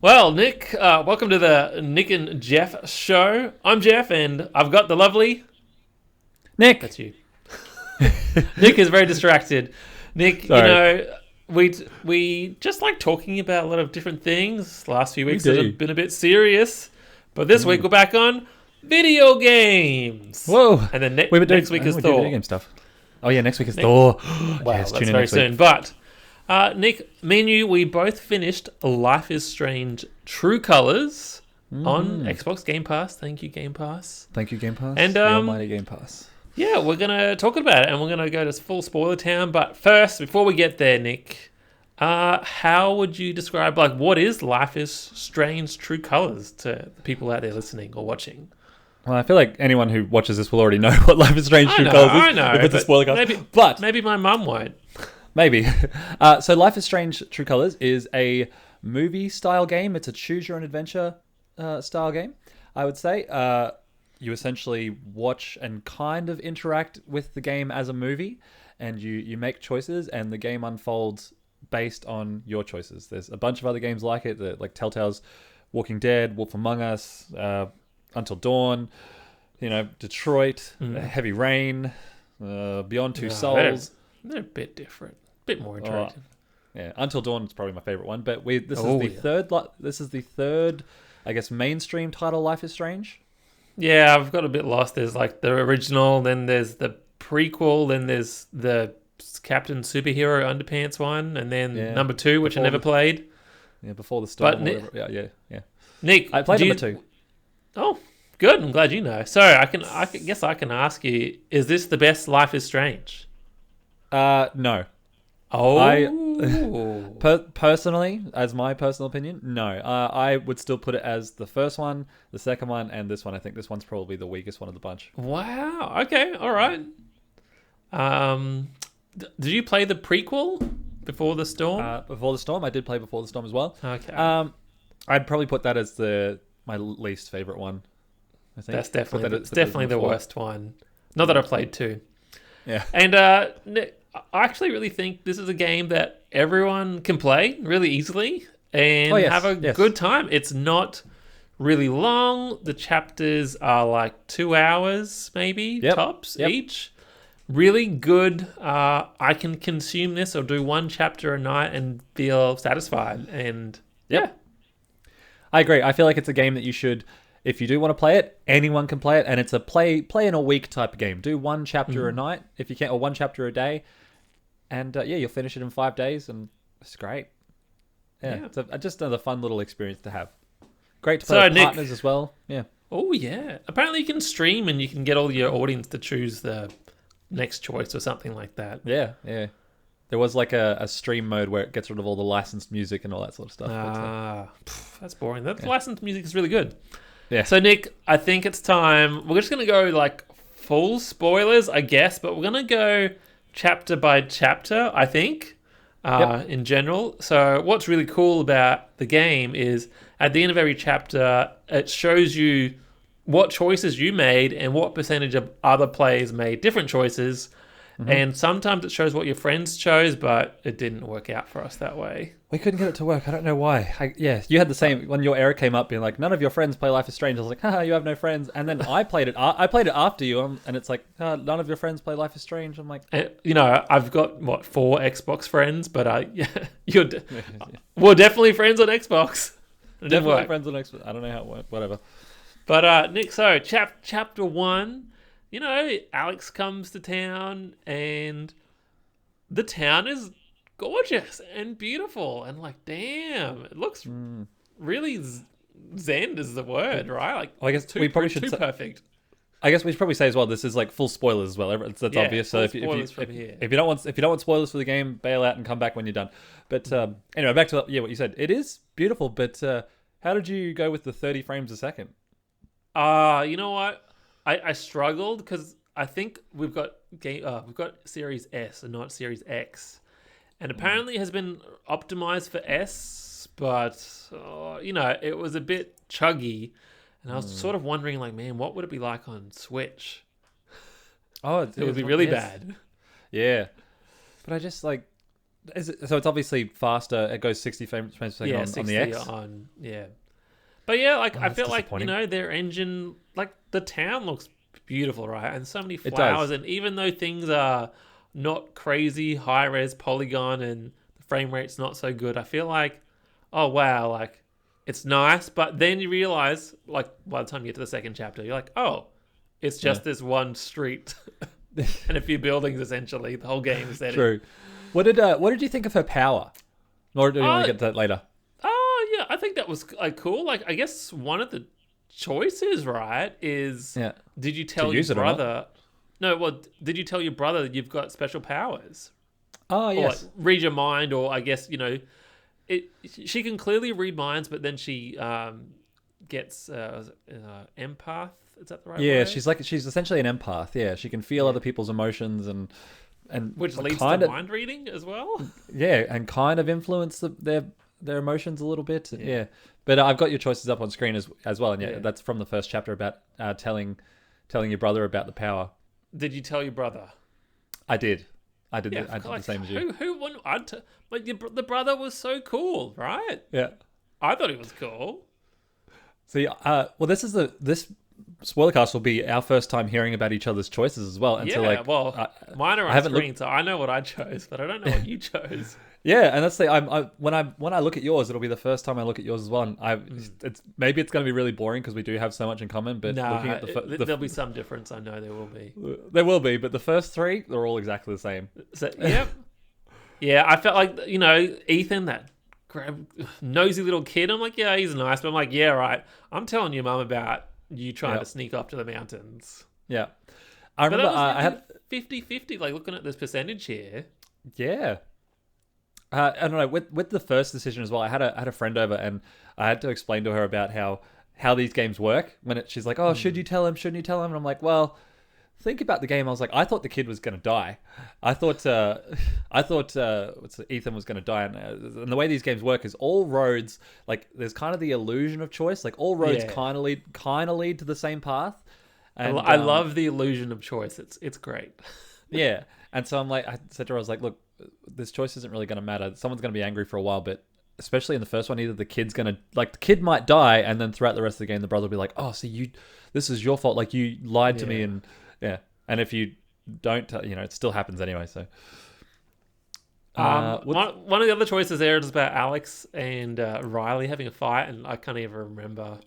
Well, Nick, welcome to the Nick and Jeff show. I'm Jeff, and I've got the lovely. Nick. That's you. Nick is very distracted. Nick, Sorry. we just like talking about a lot of different things. Last few weeks do. have been a bit serious, but this week we're back on video games. Whoa. And then next week is we do Thor. video game stuff. Oh yeah, next week is Thor. Wow, Yes, that's tune in very next week. soon. But Nick, me and you, we both finished Life is Strange True Colors on Xbox Game Pass. Thank you, Game Pass. Thank you, Game Pass. And, the almighty Game Pass. Yeah, we're going to talk about it, and we're going to go to full spoiler town. But first, before we get there, Nick, how would you describe, what is Life is Strange True Colors to the people out there listening or watching? Well, I feel like anyone who watches this will already know what Life is Strange True Colors is. I know. If it's a spoiler cast. Maybe my mum won't. Maybe. So Life is Strange True Colors is a movie-style game. It's a choose-your-own-adventure style game, I would say. You essentially watch and kind of interact with the game as a movie, and you make choices, and the game unfolds based on your choices. There's a bunch of other games like it, like Telltale's Walking Dead, Wolf Among Us, Until Dawn, Detroit, Heavy Rain, Beyond Two Souls. They're a bit different, a bit more interactive. Yeah, Until Dawn is probably my favorite one, but this is the third, I guess, mainstream title. Life is Strange. Yeah, I've got a bit lost. There's the original, then there's the prequel, then there's the Captain Superhero Underpants one, and then number 2, which I never played. Yeah, Before the Storm. But yeah. Nick, I played number 2. Oh, good. I'm glad you know. So I guess I can ask you: is this the best Life is Strange? No. Oh, Personally, as my personal opinion, no. I would still put it as the first one, the second one, and this one. I think this one's probably the weakest one of the bunch. wow. Okay, all right. Did you play the prequel, Before the Storm? Before the Storm, I did play Before the Storm as well. Okay. I'd probably put that as my least favorite one. I think That's definitely the worst one. Not that I played 2. Yeah. And Nick, I actually really think this is a game that everyone can play really easily and have a good time. It's not really long. The chapters are like 2 hours, maybe, tops each. Really good. I can consume this or do one chapter a night and feel satisfied. And yeah. I agree. I feel like it's a game that you should, if you do want to play it, anyone can play it. And it's a play in a week type of game. Do one chapter a night if you can, or one chapter a day. And you'll finish it in 5 days, and it's great. Yeah. It's just another fun little experience to have. Great to play with partners as well. Yeah. Oh, yeah. Apparently you can stream and you can get all your audience to choose the next choice or something like that. Yeah. There was like a stream mode where it gets rid of all the licensed music and all that sort of stuff. That's boring. The licensed music is really good. Yeah. So, Nick, I think it's time. We're just going to go full spoilers, I guess, but we're going to go chapter by chapter, I think, in general. So what's really cool about the game is at the end of every chapter, it shows you what choices you made and what percentage of other players made different choices. And sometimes it shows what your friends chose, but it didn't work out for us that way. We couldn't get it to work. I don't know why. You had the same when your error came up, being like, none of your friends play Life is Strange. I was like, haha, you have no friends. And then I played it. I played it after you, and it's like, none of your friends play Life is Strange. I'm like, I've got 4 Xbox friends, but we're definitely friends on Xbox. It didn't work. Friends on Xbox. I don't know how it worked. Whatever. But Nick, so chapter 1. Alex comes to town, and the town is gorgeous and beautiful, and damn, it looks really zen is the word, right? I guess we probably should perfect. I guess we should probably say as well, this is full spoilers as well. That's obvious. So if you don't want spoilers for the game, bail out and come back when you're done. But anyway, back to what you said. It is beautiful, but how did you go with the 30 frames a second? You know what? I struggled because I think we've got Series S and not Series X, and apparently it has been optimized for S, but it was a bit chuggy, and I was sort of wondering, man, what would it be like on Switch? Oh, it would be really bad. Yeah, but I just So it's obviously faster. It goes 60 frames per second Yeah, on 60 the X. yeah. But yeah, like I That's feel like, disappointing. their engine, like the town looks beautiful, right? And so many It flowers, does. and even though things are not crazy high res polygon and the frame rate's not so good, I feel like, oh wow, like it's nice, but then you realize, like by the time you get to the second chapter, you're like, oh, it's Yeah. just this one street and a few buildings essentially. The whole game is set in. True. What did you think of her power? Or do you want Oh, to get to that later? oh yeah, I think that was like cool. Like I guess one of the choices, right, is Yeah. did you To tell your use it or not? brother? No, well, did you tell your brother that you've got special powers, Oh, or like yes. read your mind, or I guess it. She can clearly read minds, but then she gets empath. Is that the right Yeah, word? she's essentially an empath. Yeah, she can feel Yeah. other people's emotions and Which like, leads kind to of mind reading as well. yeah, and kind of influence their emotions a little bit. Yeah. Yeah. But I've got your choices up on screen as well, and yeah, Yeah. that's from the first chapter about telling your brother about the power. Did you tell your brother? I did. I did Yeah, the same as you. Who won? But the brother was so cool, right? Yeah. I thought he was cool. See, well, this spoilercast will be our first time hearing about each other's choices as well. And so, Yeah, like, well, mine are I on haven't screen, so I know what I chose, but I don't know what you chose. yeah, and that's the when I look at yours, it'll be the first time I look at yours as well. And it's maybe it's going to be really boring because we do have so much in common. But looking Nah, at there'll be some difference. I know there will be. there will be, but the first three, they're all exactly the same. So, yep. Yeah, I felt like, Ethan, that nosy little kid. I'm like, yeah, he's nice. But I'm like, yeah, right. I'm telling your mum about you trying Yeah. to sneak up to the mountains. Yeah, I But remember that was I had 50-50, like looking at this percentage here. yeah. I don't know with the first decision as well. I had a friend over and I had to explain to her about how these games work. She's like, "Oh, should you tell him? Shouldn't you tell him?" And I'm like, "Well, think about the game." I was like, "I thought the kid was going to die. I thought Ethan was going to die." And the way these games work is all roads, like there's kind of the illusion of choice. Like all roads Yeah. kind of lead to the same path. And I love the illusion of choice. It's great. yeah. And so I said to her, I was like, look, this choice isn't really going to matter. Someone's going to be angry for a while, but especially in the first one, either the kid's going to, like, the kid might die, and then throughout the rest of the game, the brother will be like, oh, see, this is your fault. Like, you lied to me, Yeah. and yeah. And if you don't, it still happens anyway, so. One of the other choices there is about Alex and Riley having a fight, and I can't even remember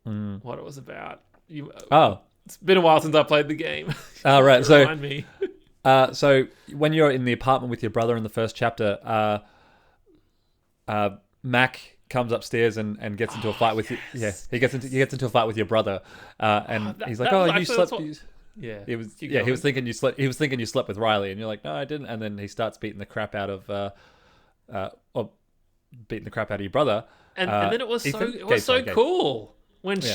what it was about. It's been a while since I played the game. Right. So, Remind me. so when you're in the apartment with your brother in the first chapter, Mac comes upstairs and gets into a fight with you. Yeah, he gets into a fight with your brother, and he's like, "Oh, you slept." Yeah, he was thinking you slept. He was thinking you slept with Riley, and you're like, "No, I didn't." And then he starts beating the crap out of, beating the crap out of your brother. And then it was Ethan? so Gabe. cool when Yeah.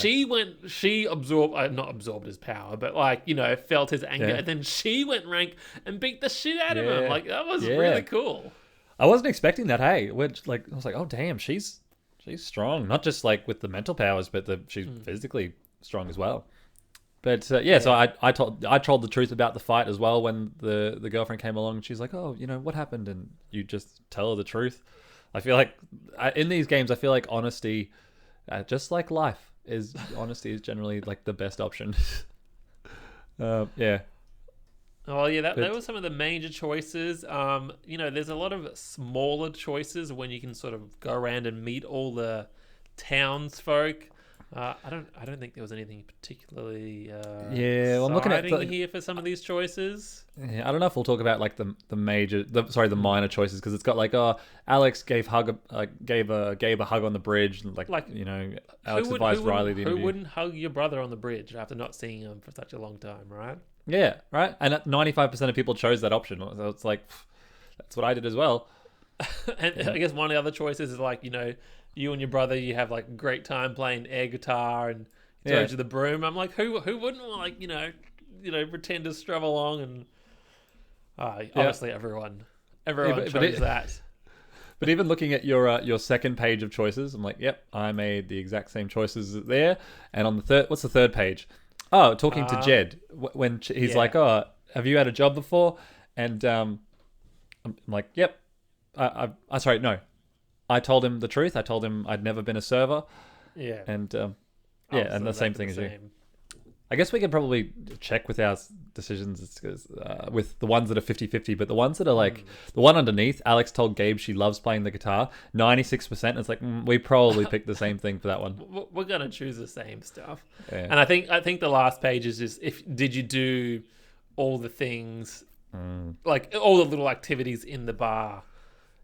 she absorbed, not absorbed his power, but felt his anger, Yeah. and then she went rank and beat the shit out of him. Yeah. Like that was Yeah. really cool. I wasn't expecting that. Hey, which I was like, "Oh, damn, she's strong. Not just like with the mental powers, but she's physically strong as well." But so I told the truth about the fight as well when the girlfriend came along. And she's like, "Oh, what happened?" And you just tell her the truth. I feel like in these games, I feel like honesty, just like life, honesty is generally like the best option. Yeah. Oh yeah, that was some of the major choices. There's a lot of smaller choices when you can sort of go around and meet all the townsfolk. I don't think there was anything particularly Well, I'm looking at exciting here for some of these choices. Yeah, I don't know if we'll talk about like the minor choices because it's got like Alex gave gave a hug on the bridge and Alex advised Riley the who interview. wouldn't hug your brother on the bridge after not seeing him for such a long time, right? Yeah, right. And 95% of people chose that option, so it's like that's what I did as well. And I guess one of the other choices is you and your brother, you have like a great time playing air guitar and he throws you the broom. I'm like, who wouldn't pretend to strum along and obviously everyone chose that. But even looking at your second page of choices, I'm like, yep, I made the exact same choices there. And on the third, what's the third page? Oh, talking to Jed when he's like, oh, have you had a job before? And I'm like, yep. sorry, no. I told him the truth. I told him I'd never been a server. Yeah. And I yeah, was and the sort same of thing as you. same. I guess we could probably check with our decisions with the ones that are 50-50, but the ones that are like the one underneath, Alex told Gabe she loves playing the guitar, 96%. It's like we probably picked the same thing for that one. We're gonna choose the same stuff. Yeah. And I think the last page is just did you do all the things, like all the little activities in the bar?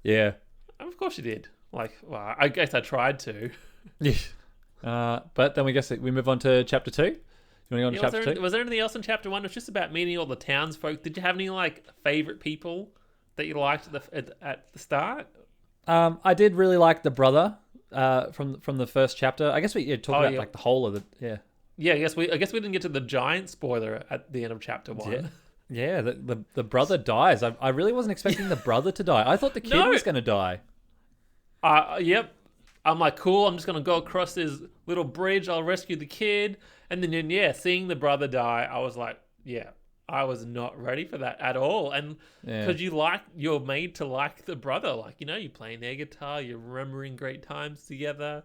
Yeah. Of course you did. Like, well, I guess I tried to. Yeah. But then we move on to chapter 2. You want to go on to chapter 2? Was there anything else in chapter 1? It was just about meeting all the townsfolk. Did you have any like favorite people that you liked at the start? I did really like the brother from the first chapter. I guess we talked about like the whole of the Yeah, I guess we didn't get to the giant spoiler at the end of chapter 1. Yeah, the brother dies. I really wasn't expecting the brother to die. I thought the kid was going to die. Yep. I'm like, cool, I'm just going to go across this little bridge. I'll rescue the kid. And then, seeing the brother die, I was like, yeah, I was not ready for that at all. And because you're made to like the brother. Like, you're playing their guitar, you're remembering great times together.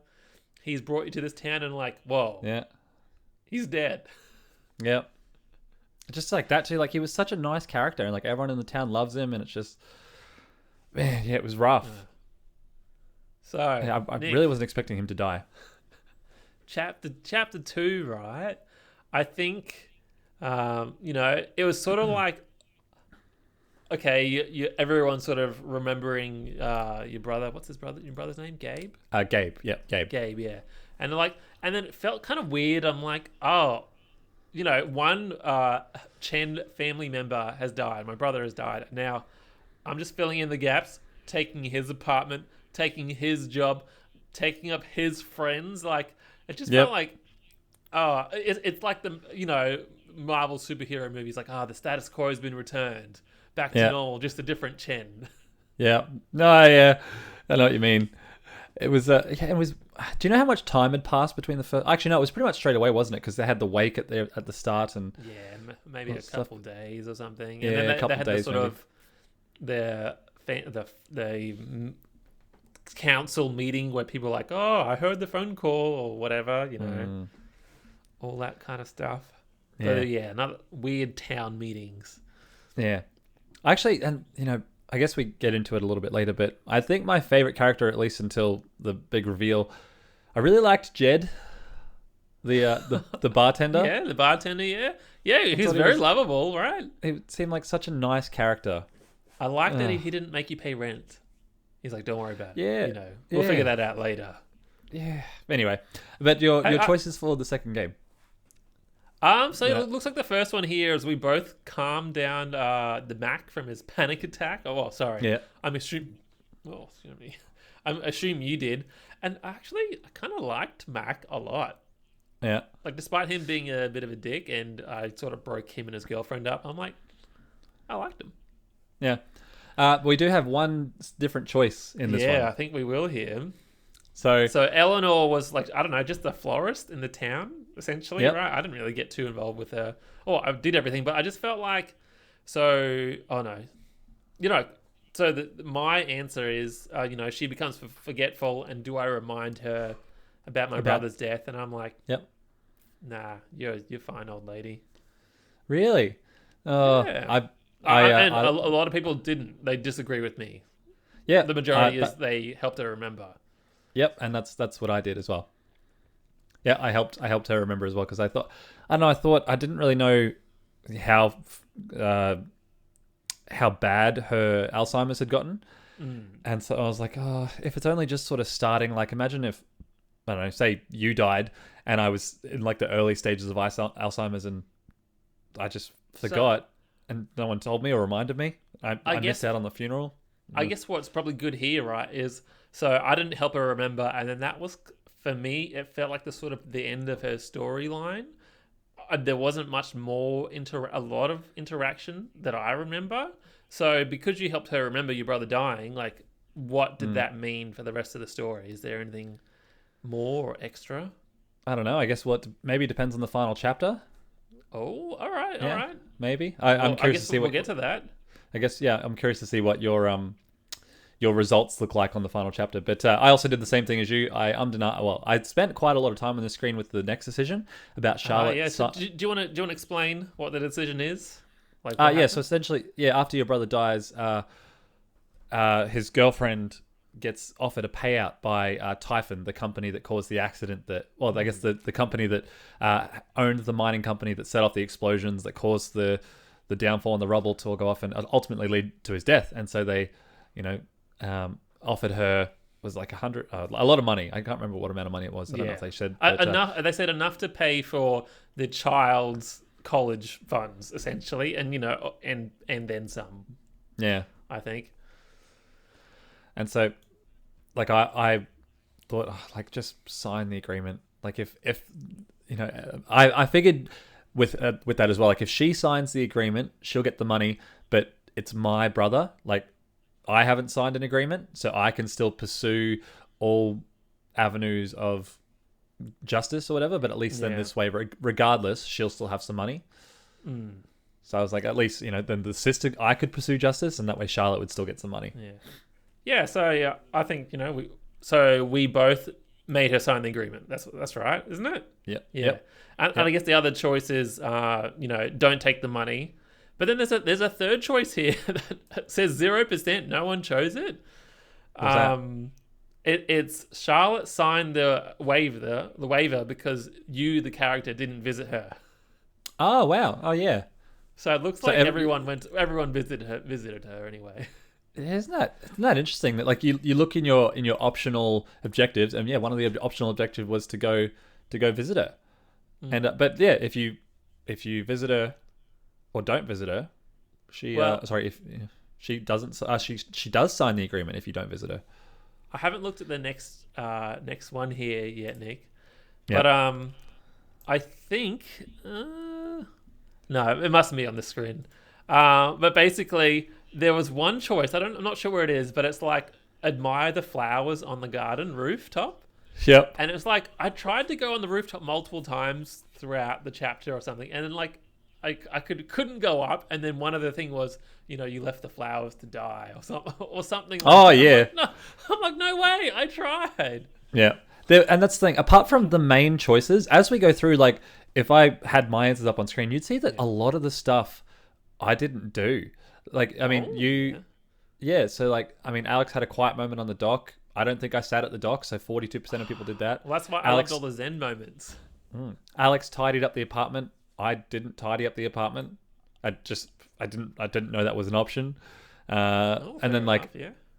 He's brought you to this town and like, whoa. Yeah. He's dead. Yep. Just like that too. Like, he was such a nice character and like everyone in the town loves him, and it's just, man, yeah, it was rough. So I really wasn't expecting him to die. Chapter 2, right? I think, it was sort of like, okay, everyone's sort of remembering your brother. What's your brother's name? Gabe? Gabe. Yeah, Gabe. Gabe, yeah. And then it felt kind of weird. I'm like, oh, one Chen family member has died. My brother has died. Now, I'm just filling in the gaps, taking his apartment, taking his job, taking up his friends. Like, it just felt like, it's like the, Marvel superhero movies. Like, the status quo has been returned back to normal, just a different Chen. Yeah. No, yeah. I know what you mean. It was, it was. Do you know how much time had passed between the first? Actually, no, it was pretty much straight away, wasn't it? Because they had the wake at the start, and maybe a couple days or something. Yeah, and then a couple they had days, the sort of the council meeting where people were like, oh, I heard the phone call or whatever, all that kind of stuff. Yeah. Another weird town meetings. Yeah, actually, and I guess we get into it a little bit later, but I think my favorite character, at least until the big reveal, I really liked Jed, the bartender. Yeah, the bartender. Yeah, he's very lovable, right? He seemed like such a nice character. I like that he didn't make you pay rent. He's like, don't worry about it. Yeah, we'll figure that out later. Yeah. Anyway, but your choices for the second game. It looks like the first one here is we both calmed down the Mac from his panic attack. Oh, sorry. Yeah. I'm assuming you did. And actually, I kind of liked Mac a lot. Yeah. Like, despite him being a bit of a dick, and I sort of broke him and his girlfriend up, I'm like, I liked him. Yeah. We do have one different choice in this one. Yeah, I think we will here. So Eleanor was like, I don't know, just the florist in the town, essentially, right? I didn't really get too involved with her. Oh, I did everything, but I just felt like, my answer is, she becomes forgetful, and do I remind her about my brother's death? And I'm like, yep. Nah, you're fine, old lady. Really? Yeah. A lot of people didn't. They disagree with me. Yeah. The majority is they helped her remember. Yep, and that's what I did as well. Yeah, I helped her remember as well, because I didn't really know how bad her Alzheimer's had gotten, and so I was like, oh, if it's only just sort of starting, like imagine if, I don't know, say you died and I was in like the early stages of Alzheimer's and I just forgot and no one told me or reminded me. I missed out on the funeral. I guess what's probably good here, right, is so I didn't help her remember, and then that was, for me, it felt like the end of her storyline. There wasn't much more a lot of interaction that I remember. So because you helped her remember your brother dying, like, what did that mean for the rest of the story? Is there anything more or extra? I don't know. I guess maybe depends on the final chapter. Oh, all right. Maybe. I'm curious to see we'll get to that. I guess, yeah, I'm curious to see what your your results look like on the final chapter. But I also did the same thing as you. I spent quite a lot of time on the screen with the next decision about Charlotte. Yeah. So do you want to explain what the decision is? Like, Yeah. So essentially, after your brother dies, his girlfriend gets offered a payout by Typhon, the company that caused the accident. I guess the company that owned the mining company that set off the explosions that caused the downfall and the rubble to all go off and ultimately lead to his death. And so they, offered her was like a lot of money. I can't remember what amount of money it was. I don't know if they said enough. They said enough to pay for the child's college funds, essentially, and and then some. Yeah, I think. And so, like, I thought, just sign the agreement. Like, if I figured with that as well. Like, if she signs the agreement, she'll get the money, but it's my brother. Like, I haven't signed an agreement, so I can still pursue all avenues of justice or whatever. But at least then this way, regardless, she'll still have some money. Mm. So I was like, at least then the sister, I could pursue justice, and that way Charlotte would still get some money. Yeah. So I think we both made her sign the agreement. That's right, isn't it? Yeah. Yep. And I guess the other choice is don't take the money. But then there's a third choice here that says 0%. No one chose it. It's Charlotte signed the waiver because you, the character, didn't visit her. Oh wow! Oh yeah. So it looks like everyone visited her anyway. Isn't that interesting? That like you look in your optional objectives, and one of the optional objectives was to go visit her, and but if you visit her or don't visit her, if she doesn't, she does sign the agreement if you don't visit her. I haven't looked at the next one here yet, Nick, Yep. but I think no, it must be on the screen. But basically, there was one choice. I'm not sure where it is, but it's like admire the flowers on the garden rooftop. Yep. And it was like I tried to go on the rooftop multiple times throughout the chapter or something, and then like I couldn't go up. And then one other thing was you left the flowers to die or something. Like that. Yeah. I'm like no way. I tried. Yeah. And that's the thing. Apart from the main choices, as we go through, like if I had my answers up on screen, you'd see that a lot of the stuff I didn't do. Like, I mean, so like, I mean, Alex had a quiet moment on the dock. I don't think I sat at the dock, so 42% of people did that. Well, that's why I loved all the Zen moments. Alex tidied up the apartment. I didn't tidy up the apartment. I didn't know that was an option. And then like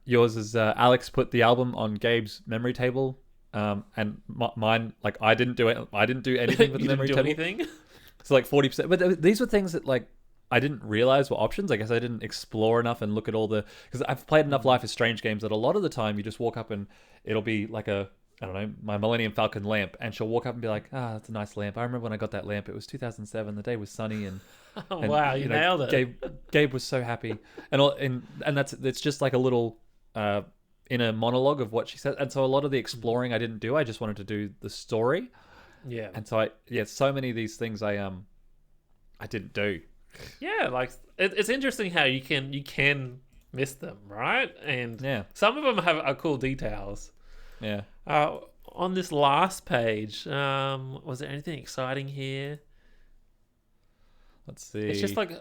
yours is Alex put the album on Gabe's memory table. And mine, like I didn't do it. I didn't do anything with the memory table. Anything? So like 40%. But these were things that like I didn't realize were options. I guess I didn't explore enough and look at all the... Because I've played enough Life is Strange games that a lot of the time you just walk up and it'll be like my Millennium Falcon lamp, and she'll walk up and be like, that's a nice lamp. I remember when I got that lamp. It was 2007. The day was sunny and wow, you nailed it. Gabe was so happy. And it's just like a little inner monologue of what she said. And so a lot of the exploring I didn't do. I just wanted to do the story. Yeah. And so so many of these things I didn't do. Yeah, like it's interesting how you can miss them, right? And some of them are cool details. Yeah. On this last page, was there anything exciting here? Let's see. It's just like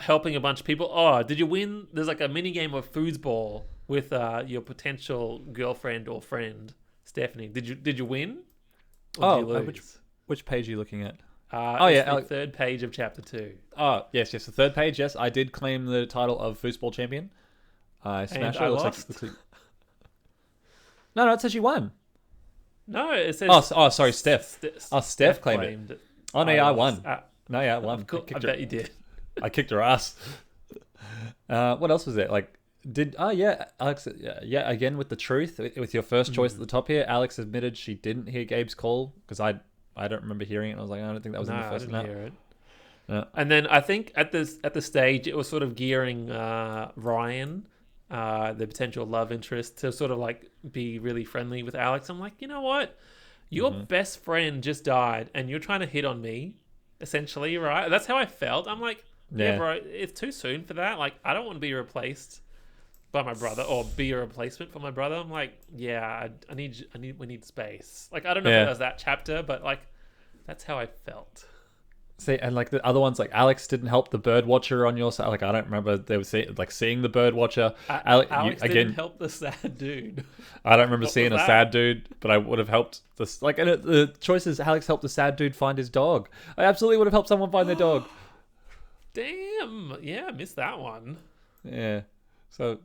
helping a bunch of people. Oh, did you win? There's like a mini game of foosball with your potential girlfriend or friend, Stephanie. Did you win? Or did you lose? Which page are you looking at? The third page of chapter 2. Oh, yes, the third page. Yes, I did claim the title of foosball champion. I smashed it. I lost. Looks like... No, it says you won. No, it says... Oh, sorry, Steph. Steph claimed it. Oh, no, I won. I won. Cool. I bet you did. I kicked her ass. What else was there? Like, Alex, again with the truth, with your first choice at the top here, Alex admitted she didn't hear Gabe's call, because I don't remember hearing it, and I was like, I don't think that was in the first note. I didn't hear it. No. And then I think at the stage, it was sort of gearing Ryan, the potential love interest, to sort of like be really friendly with Alex. I'm like, you know what? Your best friend just died, and you're trying to hit on me, essentially, right? That's how I felt. I'm like, yeah bro, it's too soon for that. Like, I don't want to be replaced by my brother or be a replacement for my brother. I'm like, yeah, we need space. Like, I don't know if it was that chapter, but like, that's how I felt. See, and like the other ones, like Alex didn't help the bird watcher on your side. Like I don't remember they were seeing the bird watcher. Alex didn't help the sad dude. I don't remember seeing a sad dude, but I would have helped this. Like, and the choice is Alex helped the sad dude find his dog. I absolutely would have helped someone find their dog. Damn, yeah, I missed that one. Yeah, so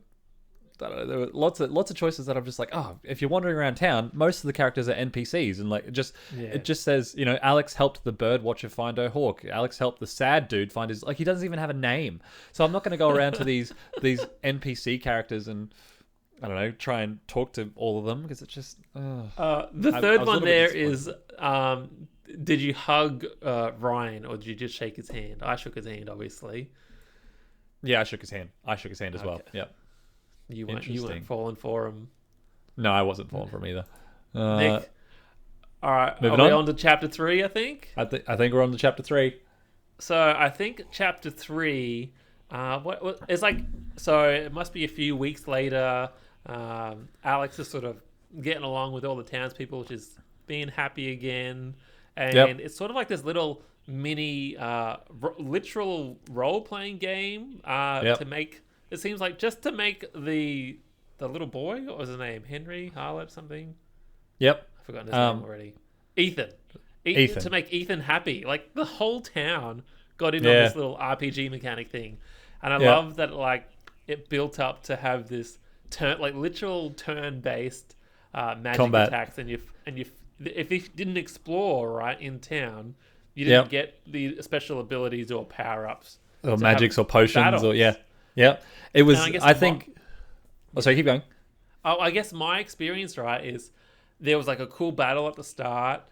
I don't know, there were lots of choices that I'm just like, oh, if you're wandering around town, most of the characters are NPCs, and like it just says, you know, Alex helped the bird watcher find a hawk. Alex helped the sad dude find his, like, he doesn't even have a name. So I'm not going to go around to these NPC characters and I don't know, try and talk to all of them because it's just. The third one there is, did you hug Ryan or did you just shake his hand? I shook his hand, obviously. Yeah, I shook his hand. As well. Yeah. You weren't falling for him. No, I wasn't falling for him either. Nick, all right, moving on to chapter 3, I think. I think we're on to chapter 3. So I think chapter 3, what it's like. So it must be a few weeks later. Alex is sort of getting along with all the townspeople, which is being happy again, and it's sort of like this little mini, literal role-playing game to make. It seems like just to make the little boy, what was his name? Henry Harlot something? Yep. I've forgotten his name already. Ethan. To make Ethan happy. Like, the whole town got in on this little RPG mechanic thing. And I love that, like, it built up to have this literal turn-based magic combat attacks. And if you didn't explore, right, in town, you didn't get the special abilities or power-ups. Or magics or potions battles. or, Yeah, it was. I think. Sorry, keep going. I guess my experience, right, is there was like a cool battle at the start,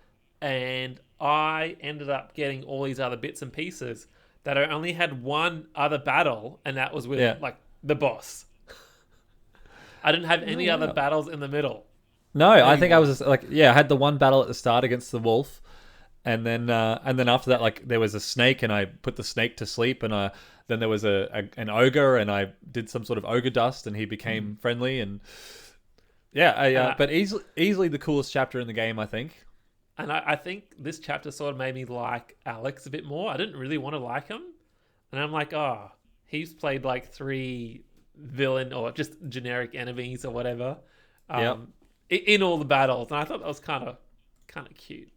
and I ended up getting all these other bits and pieces that I only had one other battle, and that was with like the boss. I didn't have any other battles in the middle. No, I think I was I had the one battle at the start against the wolf, and then after that, like there was a snake, and I put the snake to sleep, and then there was an ogre, and I did some sort of ogre dust, and he became friendly, and but easily the coolest chapter in the game, I think. And I think this chapter sort of made me like Alex a bit more. I didn't really want to like him, and I'm like, he's played like 3 villain or just generic enemies or whatever, in all the battles, and I thought that was kind of cute.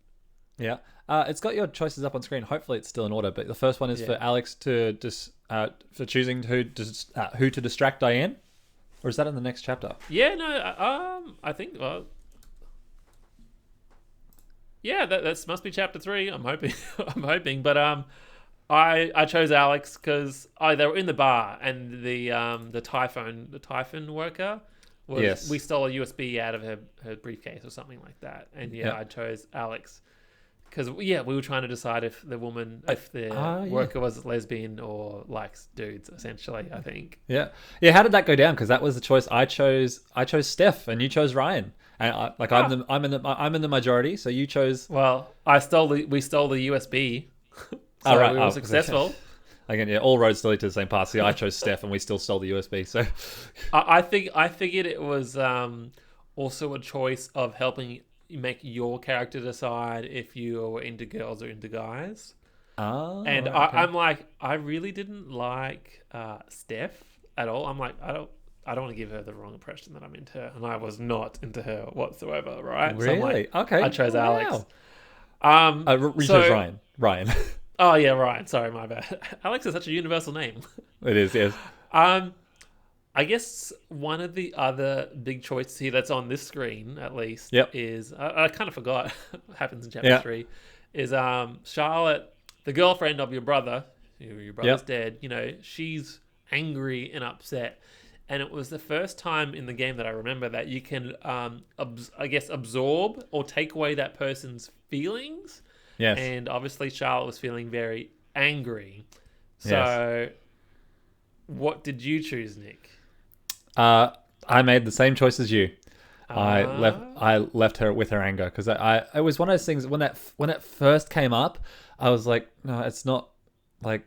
Yeah. It's got your choices up on screen. Hopefully it's still in order, but the first one is for Alex to for choosing who to distract Diane, or is that in the next chapter? Yeah, no, I think that must be chapter 3. I'm hoping, but I chose Alex because they were in the bar, and the Typhon worker we stole a USB out of her briefcase or something like that, and I chose Alex. Because, we were trying to decide if the worker was lesbian or likes dudes, essentially, I think. Yeah. Yeah, how did that go down? Because that was the choice. I chose Steph, and you chose Ryan. And I'm in the majority, so you chose... Well, we stole the USB, so we were successful. Again, all roads lead to the same path. See, I chose Steph, and we still stole the USB, so... I figured it was also a choice of helping... make your character decide if you were into girls or into guys. And I'm like, I really didn't like Steph at all. I'm like, I don't want to give her the wrong impression that I'm into her, and I was not into her whatsoever. Right? Really? So I'm like, okay. I chose Alex. You chose Ryan. Ryan. Oh yeah, Ryan. Sorry, my bad. Alex is such a universal name. It is. Yes. I guess one of the other big choices here that's on this screen, at least, is... I kind of forgot what happens in chapter 3, is Charlotte, the girlfriend of your brother, your brother's dead, she's angry and upset. And it was the first time in the game that I remember that you can, absorb or take away that person's feelings. Yes. And obviously Charlotte was feeling very angry. So what did you choose, Nick? I made the same choice as you. I left her with her anger because it was one of those things when it first came up. I was like, no, it's not like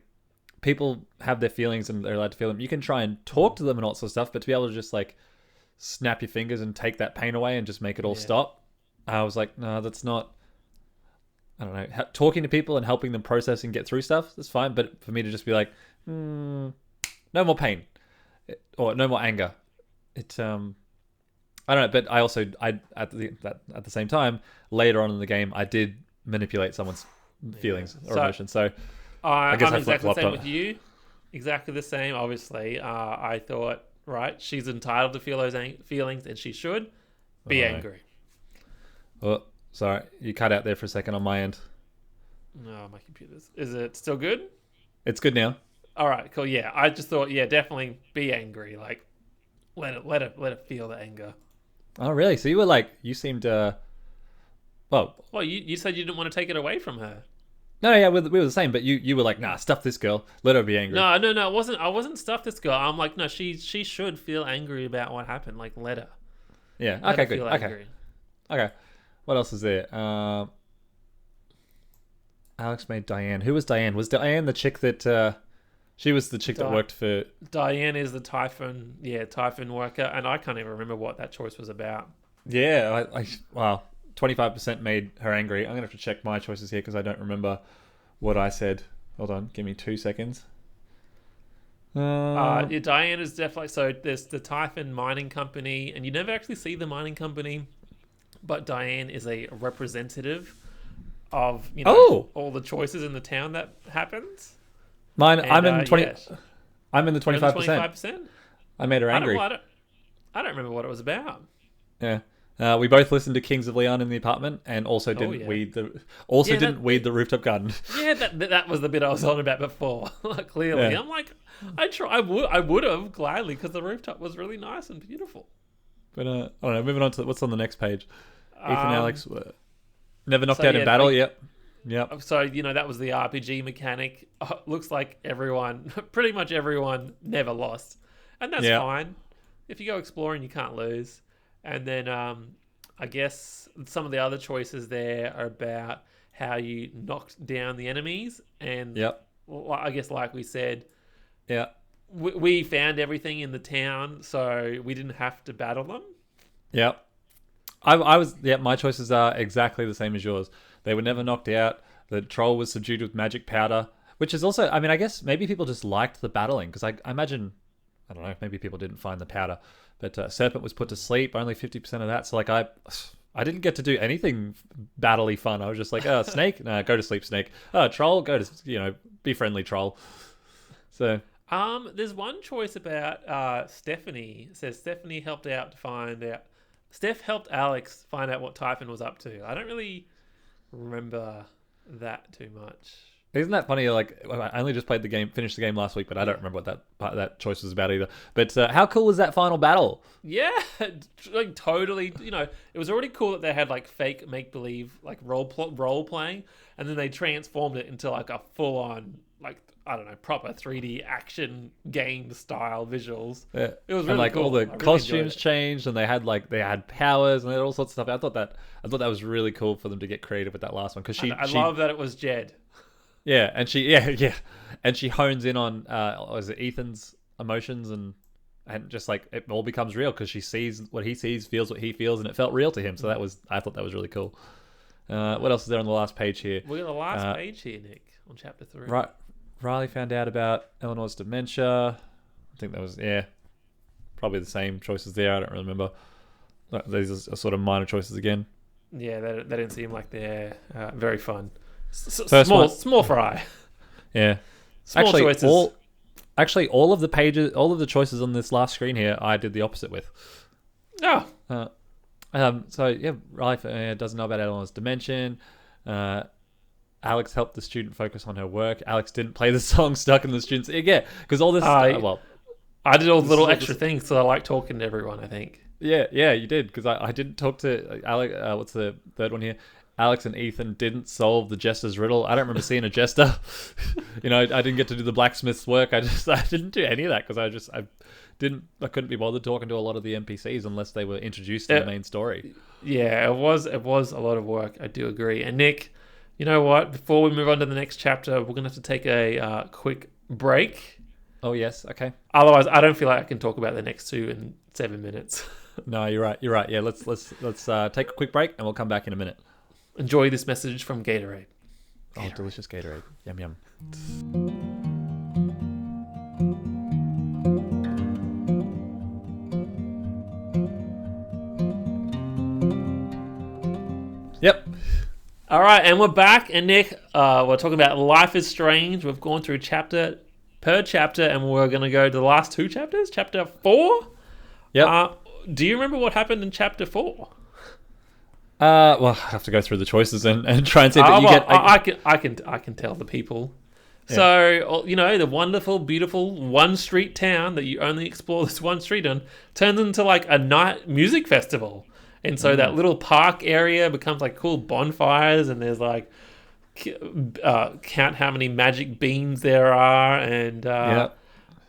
people have their feelings and they're allowed to feel them. You can try and talk to them and all sorts of stuff, but to be able to just like snap your fingers and take that pain away and just make it all stop, I was like, no, that's not. I don't know. Talking to people and helping them process and get through stuff, that's fine. But for me to just be like, no more pain, or no more anger, I don't know. But I also, at the same time, later on in the game, I did manipulate someone's feelings or emotions. So I guess I'm I exactly the same flip-flopped on with you. Exactly the same. Obviously, I thought, right, she's entitled to feel those feelings, and she should be angry. Oh, sorry, you cut out there for a second on my end. No, my computer's. Is it still good? It's good now. All right, cool. Yeah, I just thought, definitely be angry. Like, let it feel the anger. Oh, really? So you seemed, well, you said you didn't want to take it away from her. No, yeah, we were the same, but you were like, nah, stuff this girl, let her be angry. No, it wasn't. I wasn't stuff this girl. I'm like, no, she should feel angry about what happened. Like, let her. Yeah. Let okay. her Good. feel Okay. angry. Okay. What else is there? Alex made Diane. Who was Diane? Was Diane the chick that? She was the chick that worked for. Diane is the Typhon worker, and I can't even remember what that choice was about. Yeah. Wow. 25% made her angry. I'm gonna have to check my choices here because I don't remember what I said. Hold on. Give me 2 seconds. Diane is definitely so. There's the Typhon mining company, and you never actually see the mining company, but Diane is a representative of all the choices in the town that happens. Mine. And, I'm in 20. Yeah. I'm in the 25%. 25%. I made her angry. I don't remember what it was about. Yeah. We both listened to Kings of Leon in the apartment, and also didn't weed the rooftop garden. Yeah, that was the bit I was on about before. Clearly, yeah. I'm like, I would have gladly because the rooftop was really nice and beautiful. But I don't know. Moving on to what's on the next page. Ethan and Alex were never knocked out in battle. Yep. So that was the RPG mechanic. Looks like pretty much everyone, never lost, and that's fine. If you go exploring, you can't lose. And then I guess some of the other choices there are about how you knocked down the enemies. And I guess like we said, we found everything in the town, so we didn't have to battle them. Yep. My choices are exactly the same as yours. They were never knocked out. The troll was subdued with magic powder, which is also, I mean, I guess maybe people just liked the battling because I imagine, I don't know, maybe people didn't find the powder. But Serpent was put to sleep, only 50% of that. So, like, I didn't get to do anything battle-y fun. I was just like, Snake? No, go to sleep, Snake. Troll? Go to, be friendly, Troll. So... there's one choice about Stephanie. It says Stephanie helped out to find out... Steph helped Alex find out what Typhon was up to. I don't really remember that too much. Isn't that funny? Like, I only just finished the game last week, but I don't remember what that choice was about either. But how cool was that final battle? Yeah, like totally. It was already cool that they had like fake make believe, like role playing, and then they transformed it into like a full on, like, I don't know, proper 3D action game style visuals. Yeah. It was really and like cool. all the costumes changed, and they had powers, and they had all sorts of stuff. I thought that was really cool for them to get creative with that last one because I love that it was Jed. Yeah, and she hones in on was it Ethan's emotions and just like it all becomes real because she sees what he sees, feels what he feels, and it felt real to him. So I thought that was really cool. What else is there on the last page here? We got the last page here, Nick, on chapter 3. Right, Riley found out about Eleanor's dementia. I think that was probably the same choices there. I don't really remember. These are sort of minor choices again. Yeah, they didn't seem like they're very fun. Small fry. Yeah. Small choices. All of the choices on this last screen here, I did the opposite with. Oh. Riley doesn't know about Eleanor's dimension. Alex helped the student focus on her work. Alex didn't play the song Stuck in the Students. Yeah, because all this... I did all the little extra things, so I like talking to everyone, I think. Yeah, you did, because I didn't talk to Alex. What's the third one here? Alex and Ethan didn't solve the Jester's riddle. I don't remember seeing a Jester. I didn't get to do the blacksmith's work. I didn't do any of that because I couldn't be bothered talking to a lot of the NPCs unless they were introduced in the main story. Yeah, it was a lot of work. I do agree. And Nick, you know what? Before we move on to the next chapter, we're gonna have to take a quick break. Oh yes, okay. Otherwise, I don't feel like I can talk about the next two in 7 minutes. No, you're right. You're right. Yeah, let's take a quick break and we'll come back in a minute. Enjoy this message from Gatorade. Oh, delicious Gatorade. Yum yum. Yep. All right, and we're back. And Nick, we're talking about Life is Strange. We've gone through chapter per chapter, and we're going to go to the last two chapters. Chapter 4. Yep. Do you remember what happened in chapter 4? Well, I have to go through the choices and try and see. But you get. I can tell the people. Yeah. So the wonderful, beautiful one street town that you only explore this one street on turns into like a night music festival, and so that little park area becomes like cool bonfires, and there's like count how many magic beans there are, and